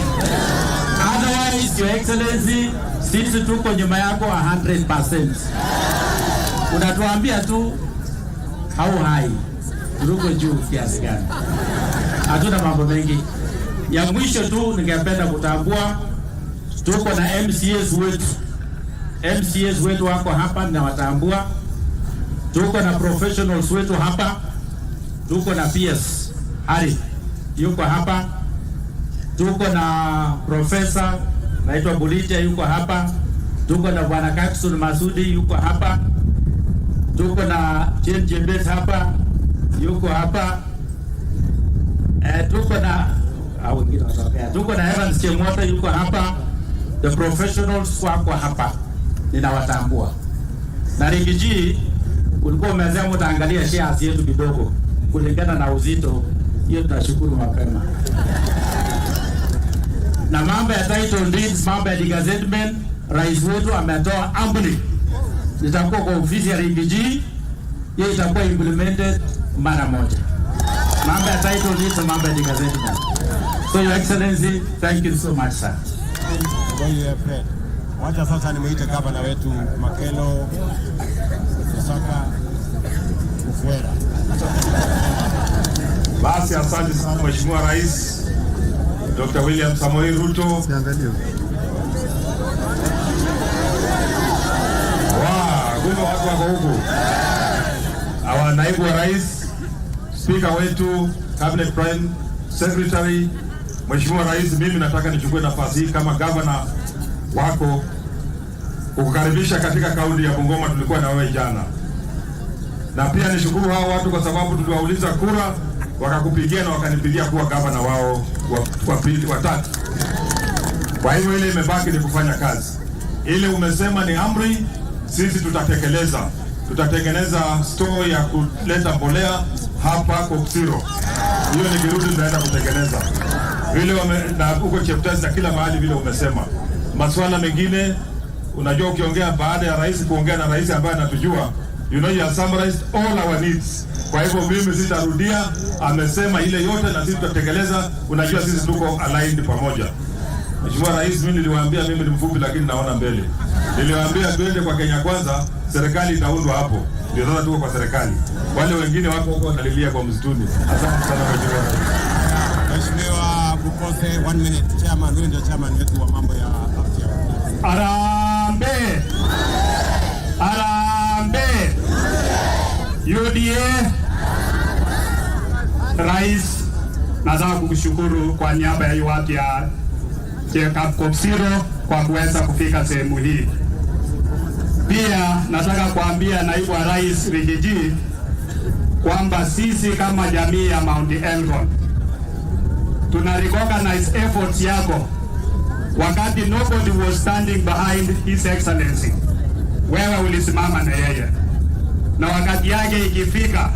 Otherwise, Your Excellency, sisi tuko nyuma yako 100%. Unatuambia tu how high, tuko juu kiasi gani. Hatuna mambo mengi. Ya mwisho tu ningependa kutambua tuko na MCAs wetu. MCAs wetu wako hapa na watambua. Tuko na professionals wetu hapa. Tuko na PS Hari yuko hapa. Tuko na profesa naitwa Bulita yuko hapa. Tuko na Bwana Kakson Masudi yuko hapa. Tuko na Jen Jembet hapa yuko hapa. Tuko na wengine watokea. Tuko na Evans Chemota yuko hapa. The professionals wako hapa. Ninawatambua. Na Rigiji ulikuwa umesema utaangalia shares yetu kidogo kulingana na uzito. Hiyo tunashukuru mapema. Na mambo ya title deeds, mambo ya gazettement, rais wetu ametoa amri. Nitakuwa kwa ofisi ya Rigiji, hiyo itakuwa implemented mara moja. Mambo ya title deeds, mambo ya gazettement. So Your Excellency, thank you so much sir. Wacha sasa nimuite gavana wetu Makelo Saka Kufuera. Basi asante sana Mheshimiwa Rais Dr. William Samoei Ruto. Kumbe watu wako huku. Hawa naibu wa rais, speaker wetu, cabinet prime secretary. Mheshimiwa Rais, mimi nataka nichukue nafasi hii kama governor wako kukukaribisha katika kaunti ya Bungoma. Tulikuwa na wewe jana. Na pia nishukuru hao watu kwa sababu tuliwauliza kura wakakupigia na wakanipigia kuwa gavana wao wa pili watatu. Kwa hivyo ile imebaki ni kufanya kazi. Ile umesema ni amri, sisi tutatekeleza. Tutatengeneza store ya kuleta mbolea hapa Koksiro. Hiyo ni kirudi tunaenda kutengeneza. Vile na huko Cheptasi na kila mahali vile umesema. Masuala mengine unajua ukiongea baada ya rais kuongea na rais ambaye anatujua, you know you have summarized all our needs. Kwa hivyo mimi sitarudia, amesema ile yote na sisi tutatekeleza. Unajua sisi tuko aligned pamoja. Mheshimiwa Rais, mimi niliwaambia mimi ni mfupi lakini naona mbele. Niliwaambia twende kwa Kenya Kwanza, serikali itaundwa hapo. Ndio sasa tuko kwa serikali. Wale wengine wako huko wanalilia kwa msituni. Asante sana Mheshimiwa Rais. Mheshimiwa Bukose, 1 minute. Chairman, wewe ndio chairman wetu wa mambo ya afya. Arambe. Arambe. UDA. Rais, nataka kukushukuru kwa niaba ya watu ya Koksiro kwa kuweza kufika sehemu hii. Pia nataka kuambia naibu wa rais Rigiji kwamba sisi kama jamii ya Mount Elgon tuna recognize efforts yako wakati nobody was standing behind His Excellency. Wewe ulisimama na yeye, na wakati yake ikifika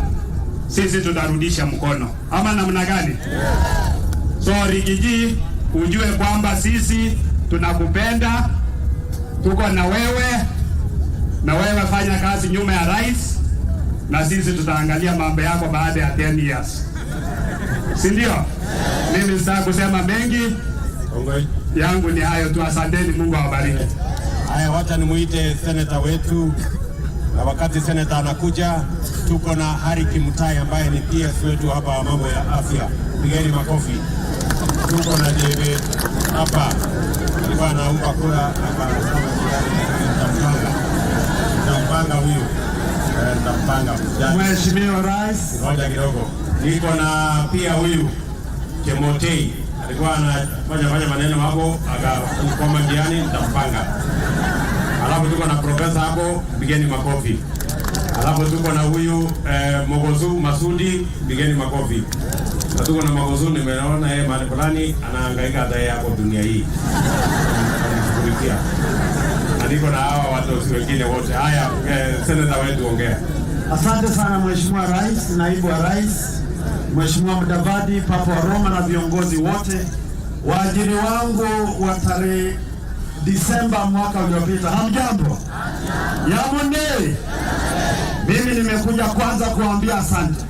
sisi tutarudisha mkono, ama namna gani? So Rigiji, ujue kwamba sisi tunakupenda, tuko na wewe fanya kazi nyuma ya rais, na sisi tutaangalia mambo yako baada ya 10 years. Si ndio? Mimi sitaki kusema mengi. Yangu ni hayo tu, asanteni, Mungu awabariki. Haya, wacha nimuite senator wetu, na wakati senator anakuja tuko na Hari Kimutai ambaye ni PS wetu hapa wa mambo ya afya. Pigeni makofi. Tuko na JB hapa. Alikuwa anaomba kura hapa. Tampanga huyu. Tampanga. Mheshimiwa Rais. Ngoja kidogo. Niko na pia huyu Kemotei. Alikuwa anafanya maneno hapo akakwama njiani, nitampanga. Alafu tuko na profesa hapo, pigeni makofi. Alafu tuko na huyu Mogozu Masudi, pigeni makofi. Na tuko na Mogozu, nimeona yeye mahali fulani anahangaika hata yeye hapo dunia hii. Anashughulikia. Na niko na hawa watu wengine wote. Haya, seneta wetu ongea. Asante sana Mheshimiwa Rais, Naibu wa Rais, Mheshimiwa Mudavadi, Papa wa Roma na viongozi wote. Waajiri wangu wa tarehe Disemba mwaka uliopita. Hamjambo? Yamunde. Mimi nimekuja kwanza kuambia asante.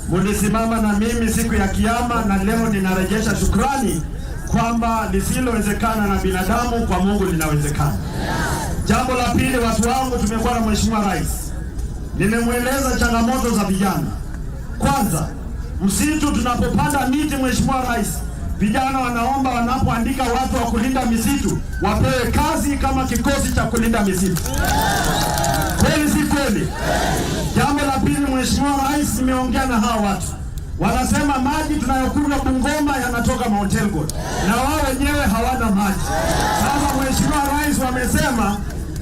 Mulisimama na mimi siku ya kiyama na leo ninarejesha shukrani kwamba lisilowezekana na binadamu kwa Mungu linawezekana. Jambo la pili, watu wangu, tumekuwa na Mheshimiwa Rais. Nimemweleza changamoto za vijana. Kwanza, msitu tunapopanda miti, Mheshimiwa Rais, vijana wanaomba wanapoandika watu wa kulinda misitu wapewe kazi kama kikosi cha kulinda misitu. Kweli si kweli? Jambo la pili, Mheshimiwa Rais, nimeongea na hawa watu. Wanasema maji tunayokunywa Bungoma yanatoka Mount Elgon na wao wenyewe hawana maji. Sasa Mheshimiwa Rais wamesema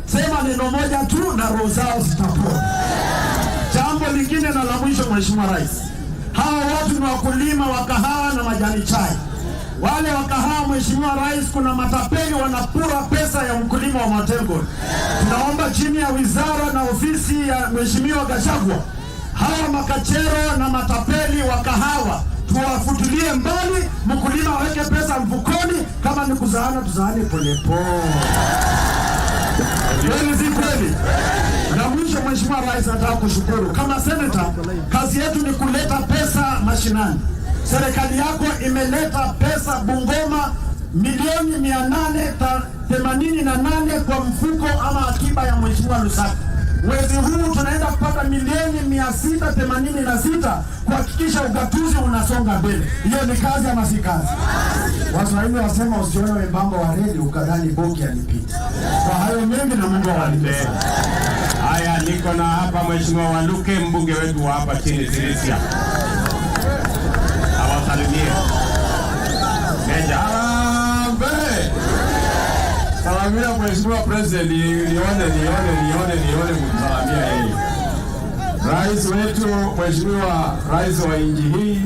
sema neno moja tu na roho zao zitapona. Jambo lingine na la mwisho, Mheshimiwa Rais, hawa watu ni wakulima wa kahawa na majani chai. Wale wa kahawa, Mheshimiwa Rais, kuna matapeli wanapura pesa ya mkulima wa Mount Elgon. Tunaomba chini ya wizara na ofisi ya Mheshimiwa Gachagua, hawa makachero na matapeli wa kahawa tuwafutilie mbali, mkulima aweke pesa mfukoni, kama ni kuzaana tuzaane polepole. Kweli si kweli? Na mwisho, Mheshimiwa Rais, nataka kushukuru. Kama seneta, kazi yetu ni kuleta pesa mashinani. Serikali yako imeleta pesa Bungoma milioni 888 kwa mfuko ama akiba ya Mheshimiwa Lusaka. Mwezi huu tunaenda kupata milioni 686 kuhakikisha ugatuzi unasonga mbele. Hiyo ni kazi ama si kazi? Waswahili wasema usione wembamba wa reli ukadhani boki alipita. Kwa hayo mengi na Mungu awalipe. Haya, niko na hapa Mheshimiwa Waluke, mbunge wetu wa hapa chini Sirisia. Awasalimie. Meja. Salamia Mheshimiwa President, nione kumsalamia yeye. Rais wetu, Mheshimiwa Rais wa nchi hii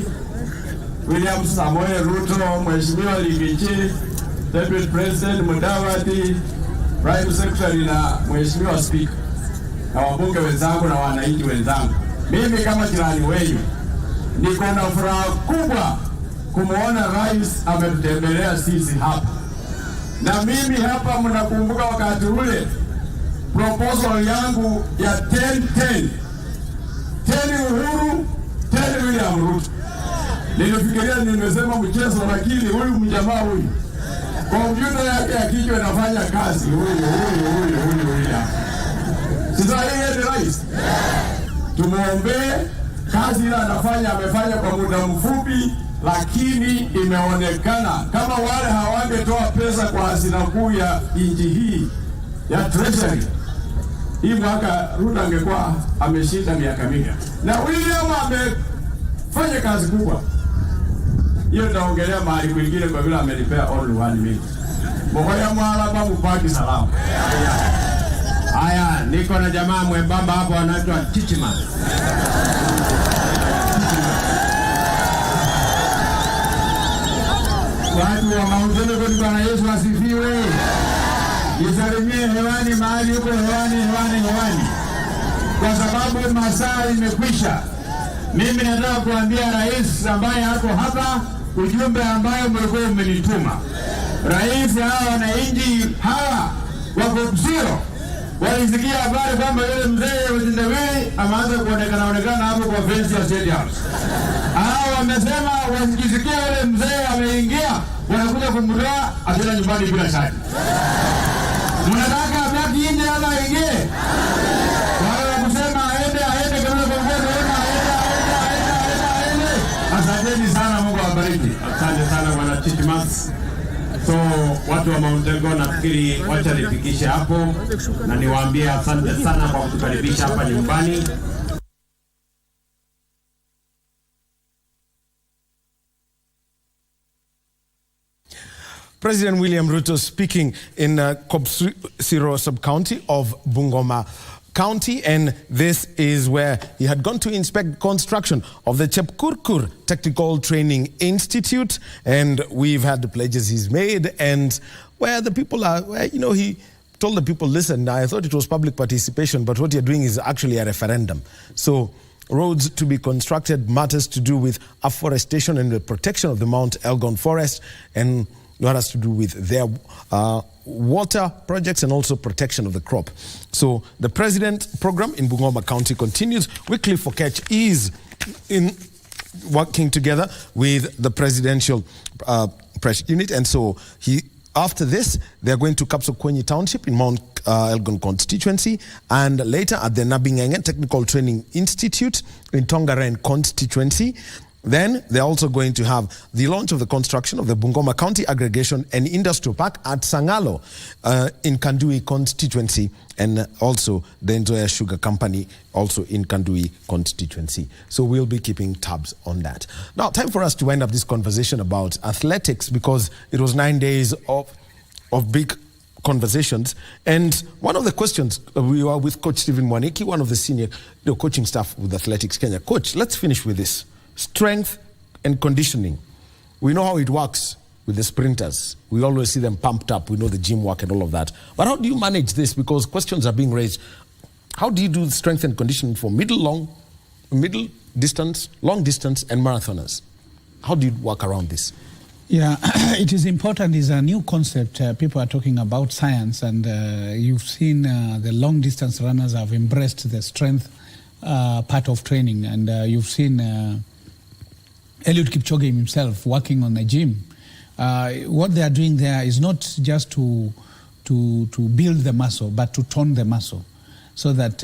William Samoei Ruto, Mheshimiwa Ligichi, Deputy President Mudavadi, Prime Secretary na Mheshimiwa Speaker, na wabunge wenzangu na wananchi wenzangu. Mimi kama jirani wenu niko na furaha kubwa kumuona Rais ametutembelea sisi hapa. Na mimi hapa, mnakumbuka wakati ule proposal yangu ya 10-10 Uhuru 10 William Ruto. Nilifikiria nimesema mchezo, lakini huyu mjamaa huyu kompyuta yake ya kichwa inafanya kazi. Huyu sasa yeye ni rais. Tumuombee kazi ile anafanya, amefanya kwa muda mfupi, lakini imeonekana kama wale hawangetoa pesa kwa hazina kuu ya nchi hii ya treasury, hii mwaka Ruto angekuwa ameshinda miaka mingi. Na William amefanya kazi kubwa. Hiyo nitaongelea mahali kwingine kwa vile amenipea all one minute. Mohoya mwalaba mpaki salama. Haya, niko na jamaa mwembamba hapo anaitwa Chichima. Watu wa Mount Elgon, Bwana Yesu asifiwe. Nisalimie hewani mahali huko, hewani. Kwa sababu masaa imekwisha. Mimi nataka kuambia rais ambaye hako hapa ujumbe ambayo mlikuwa umenituma. Rais, hawa wananchi hawa wako Kusiro walisikia habari kwamba yule mzee Wazindawili ameanza kuonekana hapo kwa fence ya State House. Hawa wamesema wakisikia yule mzee ameingia wanakuja kumtoa atenda nyumbani bila shaka. Mnataka abaki nje ama aingie? Wale kusema aende kama kwa aende. Asanteni sana, Mungu awabariki. Asante sana Bwana Chichimas. So watu wa Mount Elgon, nafikiri wacha nifikishe hapo na niwaambie asante sana kwa kutukaribisha hapa nyumbani. President William Ruto speaking in Kopsiro sub-county of Bungoma. County, and this is where he had gone to inspect construction of the Chepkurkur Technical Training Institute, and we've had the pledges he's made, and where the people are, where, you know, he told the people, listen, I thought it was public participation, but what you're doing is actually a referendum. So roads to be constructed, matters to do with afforestation and the protection of the Mount Elgon forest, and what has to do with their water projects and also protection of the crop. So the president program in Bungoma County continues. Wycliffe Okech is in working together with the presidential press unit, and so after this, they're going to Kapsokwenyi Township in Mount Elgon constituency, and later at the Nabingenge Technical Training Institute in Tongaren constituency. Then they're also going to have the launch of the construction of the Bungoma County Aggregation and Industrial Park at Sangalo in Kandui constituency, and also the Nzoia Sugar Company also in Kandui constituency. So we'll be keeping tabs on that. Now, time for us to wind up this conversation about athletics, because it was 9 days of big conversations. And one of the questions, we were with Coach Stephen Mwaniki, one of the senior coaching staff with Athletics Kenya. Coach, let's finish with this. Strength and conditioning. We know how it works with the sprinters. We always see them pumped up. We know the gym work and all of that. But how do you manage this? Because questions are being raised. How do you do strength and conditioning for middle distance, long distance, and marathoners? How do you work around this? Yeah, it is important. It's a new concept. People are talking about science, and you've seen the long distance runners have embraced the strength part of training, and you've seen Eliud Kipchoge himself working on a gym. What they are doing there is not just to build the muscle, but to tone the muscle, so that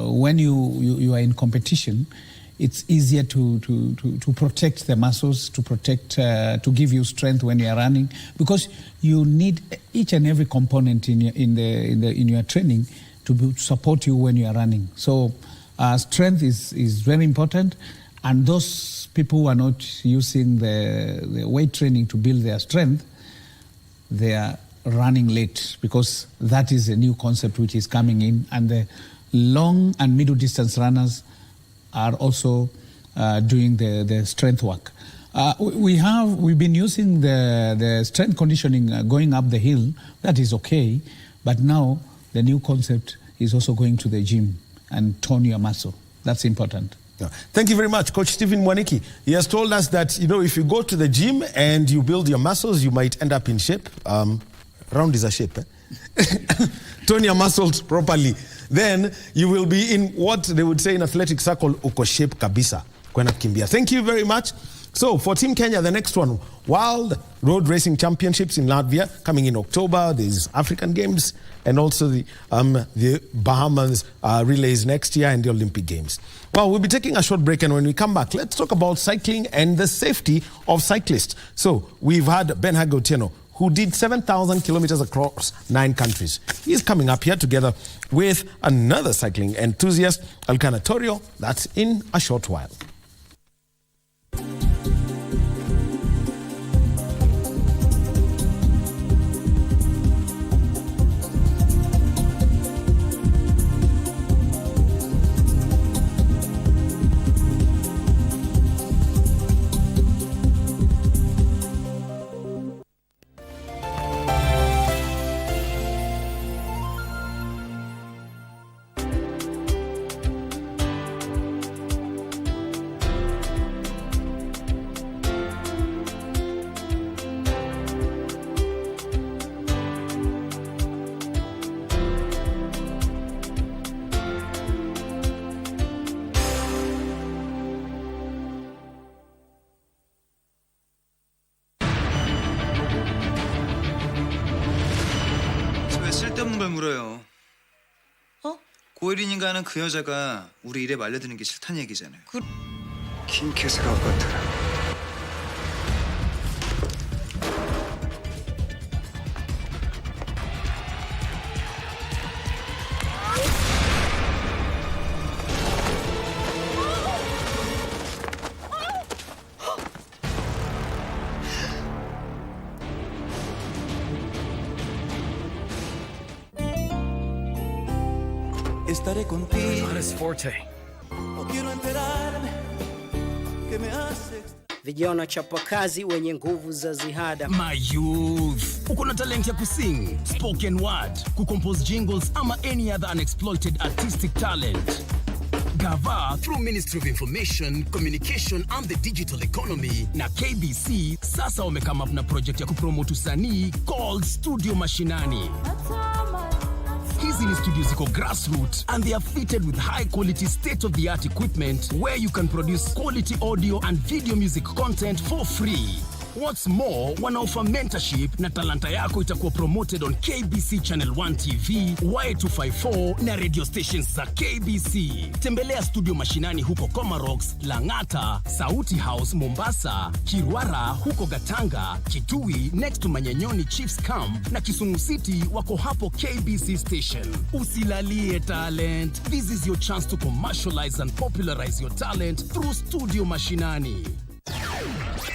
when you are in competition, it's easier to protect the muscles, to give you strength when you are running, because you need each and every component in your training to support you when you are running. So strength is very important, and those people who are not using the weight training to build their strength, they are running late, because that is a new concept which is coming in, and the long and middle distance runners are also doing the strength work. We've been using the strength conditioning going up the hill. That is okay, but now the new concept is also going to the gym and tone your muscle. That's important. Yeah. Thank you very much, Coach Stephen Mwaniki. He has told us that, if you go to the gym and you build your muscles, you might end up in shape. Round is a shape. Tone your muscles properly. Then you will be in what they would say in athletic circle, uko shape kabisa. Kwena kimbia. Thank you very much. So for Team Kenya, the next one, World Road Racing Championships in Latvia coming in October. There's African Games and also the Bahamas relays next year and the Olympic Games. Well, we'll be taking a short break, and when we come back, let's talk about cycling and the safety of cyclists. So we've had Ben Hagotieno, who did 7,000 kilometers across 9 countries. He's coming up here together with another cycling enthusiast, Elkanah Torio. That's in a short while. 쓸데없는 걸 물어요. 고일인인가 하는 그 여자가 우리 일에 말려드는 게 싫다는 얘기잖아요. 김캐스가 같더라. estaré contigo. Not his forte. No quiero enterarme que me hace. Vijana chapakazi wenye nguvu za ziada. My youth, uko na talent ya kusing, spoken word, kucompose jingles ama any other unexploited artistic talent. Gava through Ministry of Information, Communication and the Digital Economy na KBC sasa wamekama up na project ya kupromote usanii called Studio Mashinani. Hizi ni studios ziko grassroots and they are fitted with high quality state-of-the-art equipment where you can produce quality audio and video music content for free. What's more, wanaoffer mentorship na talanta yako itakuwa promoted on KBC Channel 1 TV, Y254 na radio stations za KBC. Tembelea Studio Mashinani huko Comarox, Langata, Sauti House Mombasa, Kirwara huko Gatanga, Kitui next to Manyanyoni Chiefs Camp na Kisumu City wako hapo KBC station. Usilalie talent. This is your chance to commercialize and popularize your talent through Studio Mashinani.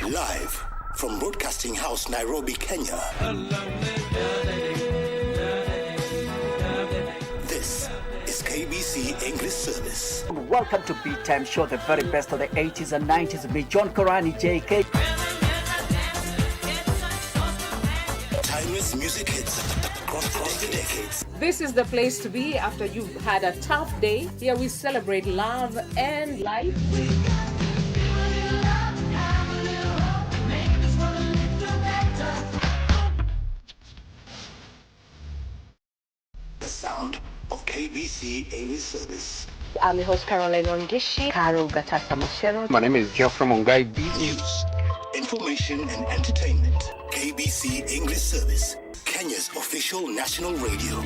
Live from Broadcasting House, Nairobi, Kenya. This is KBC English Service. Welcome to Beat Time Show, the very best of the 80s and 90s. Me, John Korani, JK. Timeless music hits across the decades. This is the place to be after you've had a tough day. Here we celebrate love and life. Sound of KBC English Service. I'm the host Caroline Ondishi. Carol Gatasa Machero. My name is Geoffrey Mungai. News, information and entertainment. KBC English Service, Kenya's official national radio.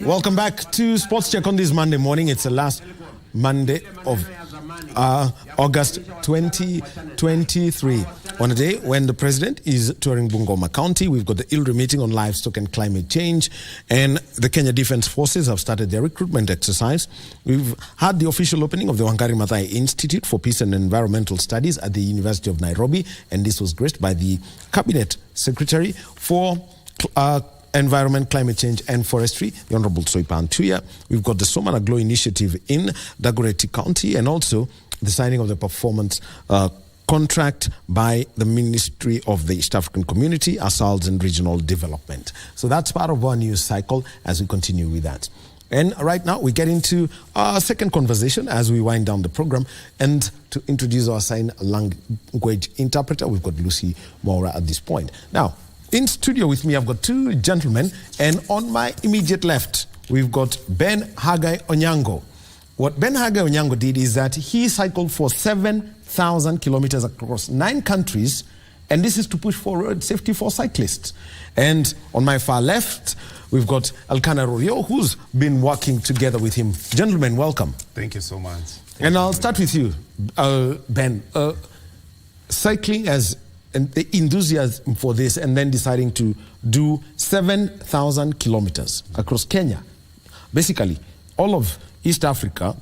Welcome back to Sports Check on this Monday morning. It's the last Monday of August 2023. On a day when the president is touring Bungoma County, we've got the ILRI meeting on livestock and climate change, and the Kenya Defence Forces have started their recruitment exercise. We've had the official opening of the Wangari Maathai Institute for Peace and Environmental Studies at the University of Nairobi, and this was graced by the Cabinet Secretary for Environment, Climate Change and Forestry, the Honorable Soipan Tuya. We've got the Somana Glow Initiative in Dagoretti County, and also the signing of the performance contract by the Ministry of the East African Community, Assaults and Regional Development. So that's part of our news cycle as we continue with that. And right now we get into our second conversation as we wind down the program. And to introduce our sign language interpreter, we've got Lucy Moura at this point. Now, in studio with me, I've got two gentlemen, and on my immediate left, we've got Ben Hagai Onyango. What Ben Hagai Onyango did is that he cycled for 7,000 kilometers across 9 countries, and this is to push forward safety for cyclists. And on my far left, we've got Elkanah Rorio, who's been working together with him. Gentlemen, welcome. Thank you so much. And I'll start with you, Ben. Cycling as and the enthusiasm for this, and then deciding to do 7,000 kilometers across Kenya. Basically, all of East Africa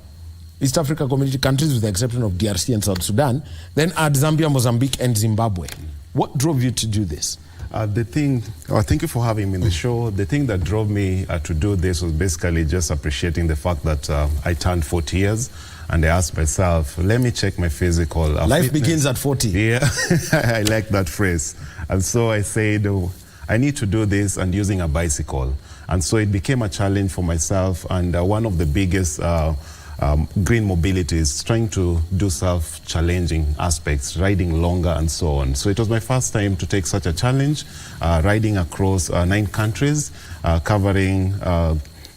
community countries with the exception of DRC and South Sudan, then add Zambia, Mozambique, and Zimbabwe. What drove you to do this? Thank you for having me in the show. The thing that drove me to do this was basically just appreciating the fact that I turned 40 years. And I asked myself, let me check my physical Life fitness. Begins at 40. Yeah, I like that phrase. And so I said, I need to do this and using a bicycle. And so it became a challenge for myself. And one of the biggest green mobility is trying to do self-challenging aspects, riding longer and so on. So it was my first time to take such a challenge, riding across 9 countries, covering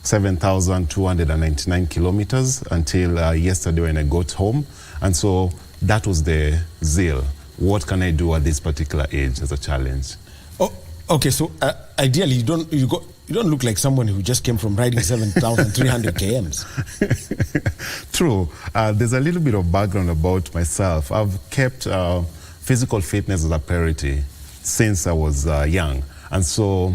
7,299 kilometers until yesterday when I got home. And so that was the zeal. What can I do at this particular age as a challenge? Oh, okay. So ideally, You don't look like someone who just came from riding 7,300 kms. True. There's a little bit of background about myself. I've kept physical fitness as a priority since I was young. And so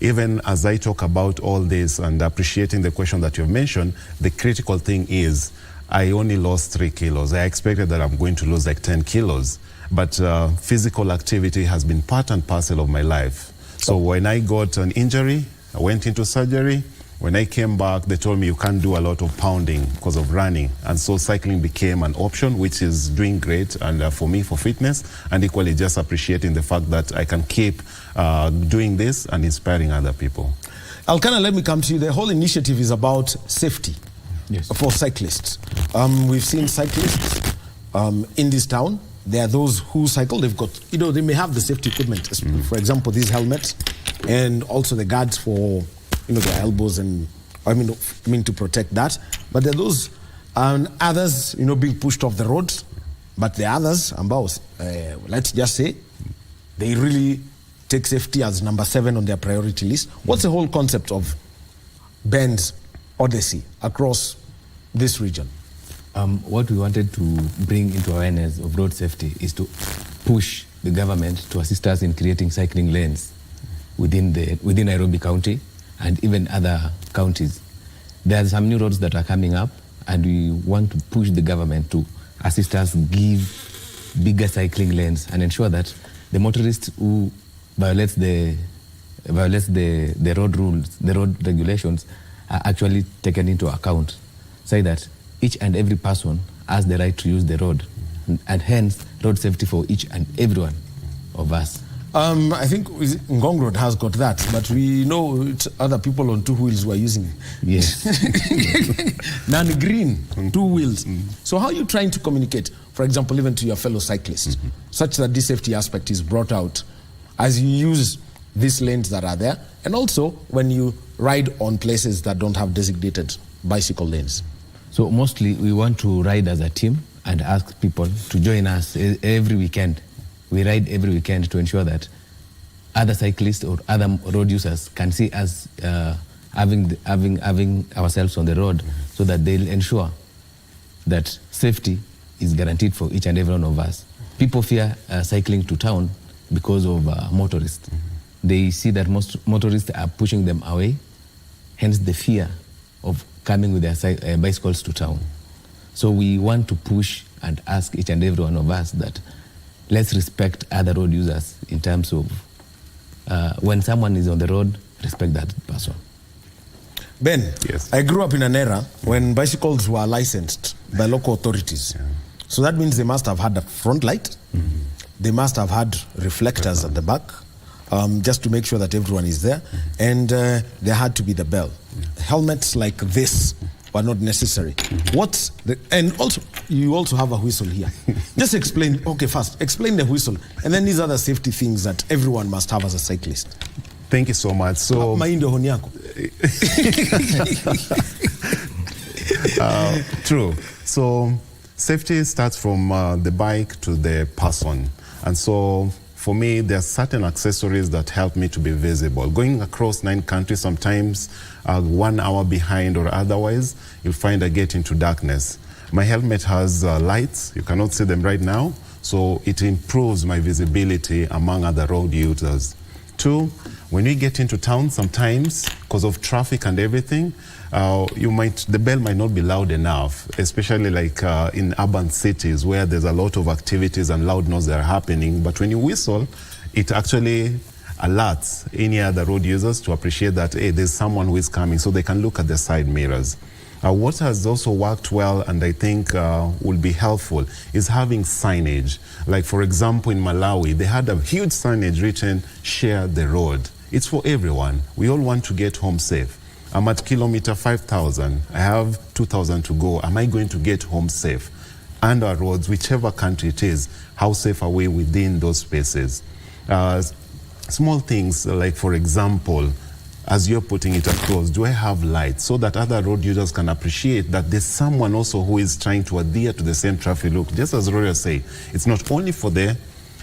even as I talk about all this and appreciating the question that you've mentioned, the critical thing is I only lost 3 kilos. I expected that I'm going to lose like 10 kilos. But physical activity has been part and parcel of my life. So when I got an injury, I went into surgery. When I came back, they told me you can't do a lot of pounding because of running. And so cycling became an option, which is doing great and for me, for fitness, and equally just appreciating the fact that I can keep doing this and inspiring other people. Alkana, let me come to you. The whole initiative is about safety for cyclists. We've seen cyclists in this town. There are those who cycle. They've got, they may have the safety equipment. For example, these helmets and also the guards for, their elbows and, I mean to protect that. But there are those others, being pushed off the road. But the others, let's just say, they really take safety as number 7 on their priority list. What's the whole concept of Ben's Odyssey across this region? What we wanted to bring into awareness of road safety is to push the government to assist us in creating cycling lanes within Nairobi County and even other counties. There are some new roads that are coming up, and we want to push the government to assist us give bigger cycling lanes and ensure that the motorists who violates the road rules, the road regulations, are actually taken into account, so that each and every person has the right to use the road, and hence road safety for each and every one of us. I think Ngong Road has got that, but we know it's other people on 2 wheels who are using it. Yes. Non-green, 2 wheels. So how are you trying to communicate, for example, even to your fellow cyclists, such that this safety aspect is brought out as you use these lanes that are there, and also when you ride on places that don't have designated bicycle lanes? So mostly we want to ride as a team and ask people to join us every weekend. We ride every weekend to ensure that other cyclists or other road users can see us having ourselves on the road, so that they'll ensure that safety is guaranteed for each and every one of us. People fear cycling to town because of motorists. They see that most motorists are pushing them away, hence the fear of coming with their bicycles to town. So we want to push and ask each and every one of us that let's respect other road users in terms of when someone is on the road, respect that person. Ben, yes. I grew up in an era when bicycles were licensed by local authorities. Yeah. So that means they must have had a front light. They must have had reflectors at the back, just to make sure that everyone is there. And there had to be the bell. Helmets like this were not necessary. And also, you also have a whistle here. Just explain, first, explain the whistle, and then these other safety things that everyone must have as a cyclist. Thank you so much. So, true. So, safety starts from the bike to the person. And so, for me, there are certain accessories that help me to be visible. Going across 9 countries, sometimes 1 hour behind or otherwise, you'll find I get into darkness. My helmet has lights. You cannot see them right now. So it improves my visibility among other road users. 2, when we get into town, sometimes, because of traffic and everything, the bell might not be loud enough, especially like in urban cities where there's a lot of activities and loud noise that are happening. But when you whistle, it actually alerts any other road users to appreciate that, hey, there's someone who is coming, so they can look at the side mirrors. What has also worked well and I think will be helpful is having signage. Like, for example, in Malawi, they had a huge signage written, "Share the road." It's for everyone. We all want to get home safe. I'm at kilometer 5,000. I have 2,000 to go. Am I going to get home safe? And our roads, whichever country it is, how safe are we within those spaces? Small things like, for example, as you're putting it across, do I have lights so that other road users can appreciate that there's someone also who is trying to adhere to the same traffic loop? Just as Rory say, it's not only for the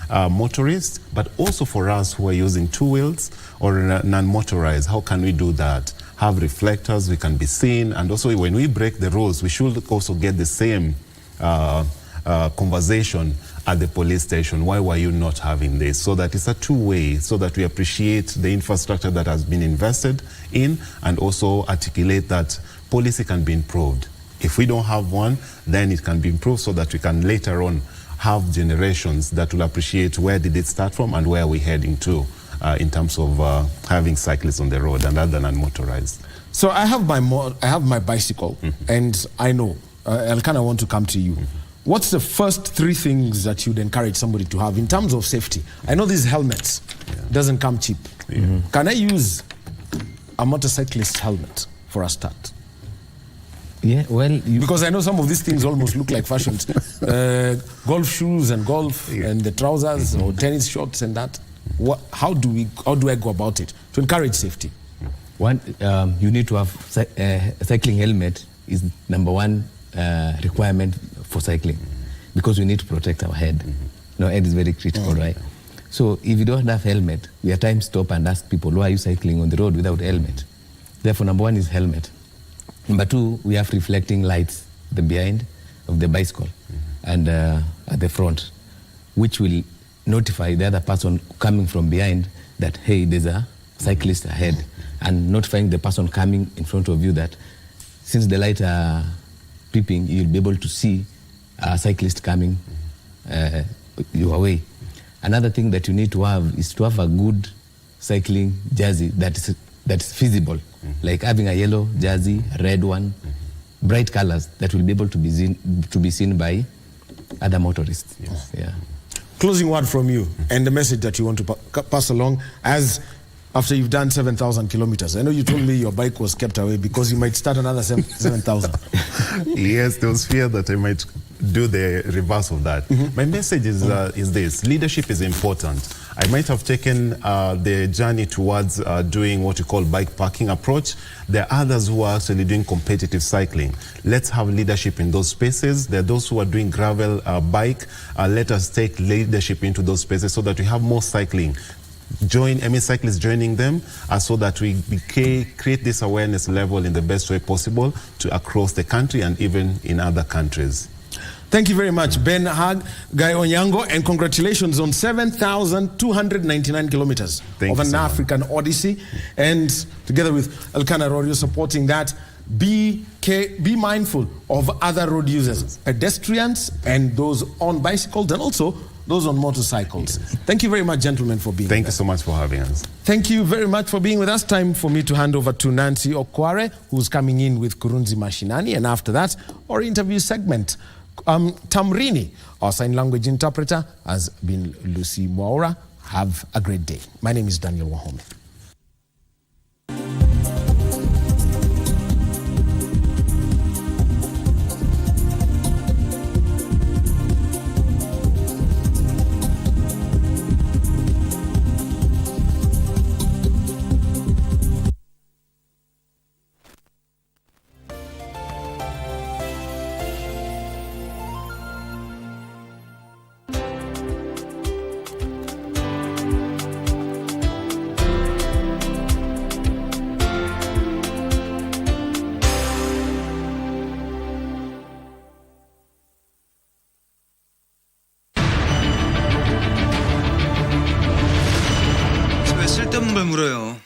motorists, but also for us who are using two wheels or non-motorized. How can we do that? Have reflectors, we can be seen, and also when we break the rules, we should also get the same conversation at the police station. Why were you not having this? So that it's a two-way, so that we appreciate the infrastructure that has been invested in, and also articulate that policy can be improved. If we don't have one, then it can be improved so that we can later on have generations that will appreciate where did it start from and where we're heading to in terms of having cyclists on the road and other than motorized. So I have my bicycle, and I know, Elkanah, I want to come to you. What's the first three things that you'd encourage somebody to have in terms of safety? I know these helmets doesn't come cheap. Can I use a motorcyclist helmet for a start? Yeah, well, because I know some of these things almost look like fashions. Golf shoes and golf and the trousers or tennis shorts and that. How do I go about it to encourage safety? One, you need to have a cycling helmet is number one requirement for cycling, because we need to protect our head. Our head is very critical, right? So if you don't have helmet, we at times stop and ask people, why are you cycling on the road without helmet? Therefore, number one is helmet. Number two, we have reflecting lights at the behind of the bicycle and at the front, which will notify the other person coming from behind that, hey, there's a cyclist ahead, and notifying the person coming in front of you that since the lights are peeping, you'll be able to see a cyclist coming your way. Another thing that you need to have is to have a good cycling jersey that's visible, like having a yellow jersey, a red one, bright colors that will be able to be seen by other motorists. Yeah. Closing word from you and the message that you want to pass along as after you've done 7,000 kilometers. I know you told me your bike was kept away because you might start another 7,000. Yes, there was fear that I might do the reverse of that. My message is this: leadership is important. I might have taken the journey towards doing what you call bike parking approach. There are others who are actually doing competitive cycling. Let's have leadership in those spaces. There are those who are doing gravel bike. Let us take leadership into those spaces so that we have more cycling. Cyclists joining them so that we create this awareness level in the best way possible to across the country and even in other countries. Thank you very much, Ben Hag, Guy Onyango, and congratulations on 7,299 kilometers of an African Odyssey. And together with Elkanah Rorio supporting that, be mindful of other road users, pedestrians and those on bicycles, and also those on motorcycles. Thank you very much, gentlemen, for being with us. Thank you so much for having us. Thank you very much for being with us. Time for me to hand over to Nancy Okware, who's coming in with Kurunzi Mashinani, and after that, our interview segment. Tamrini, our sign language interpreter, has been Lucy Mwaura. Have a great day. My name is Daniel Wahome. 왜 쓸데없는 걸 물어요?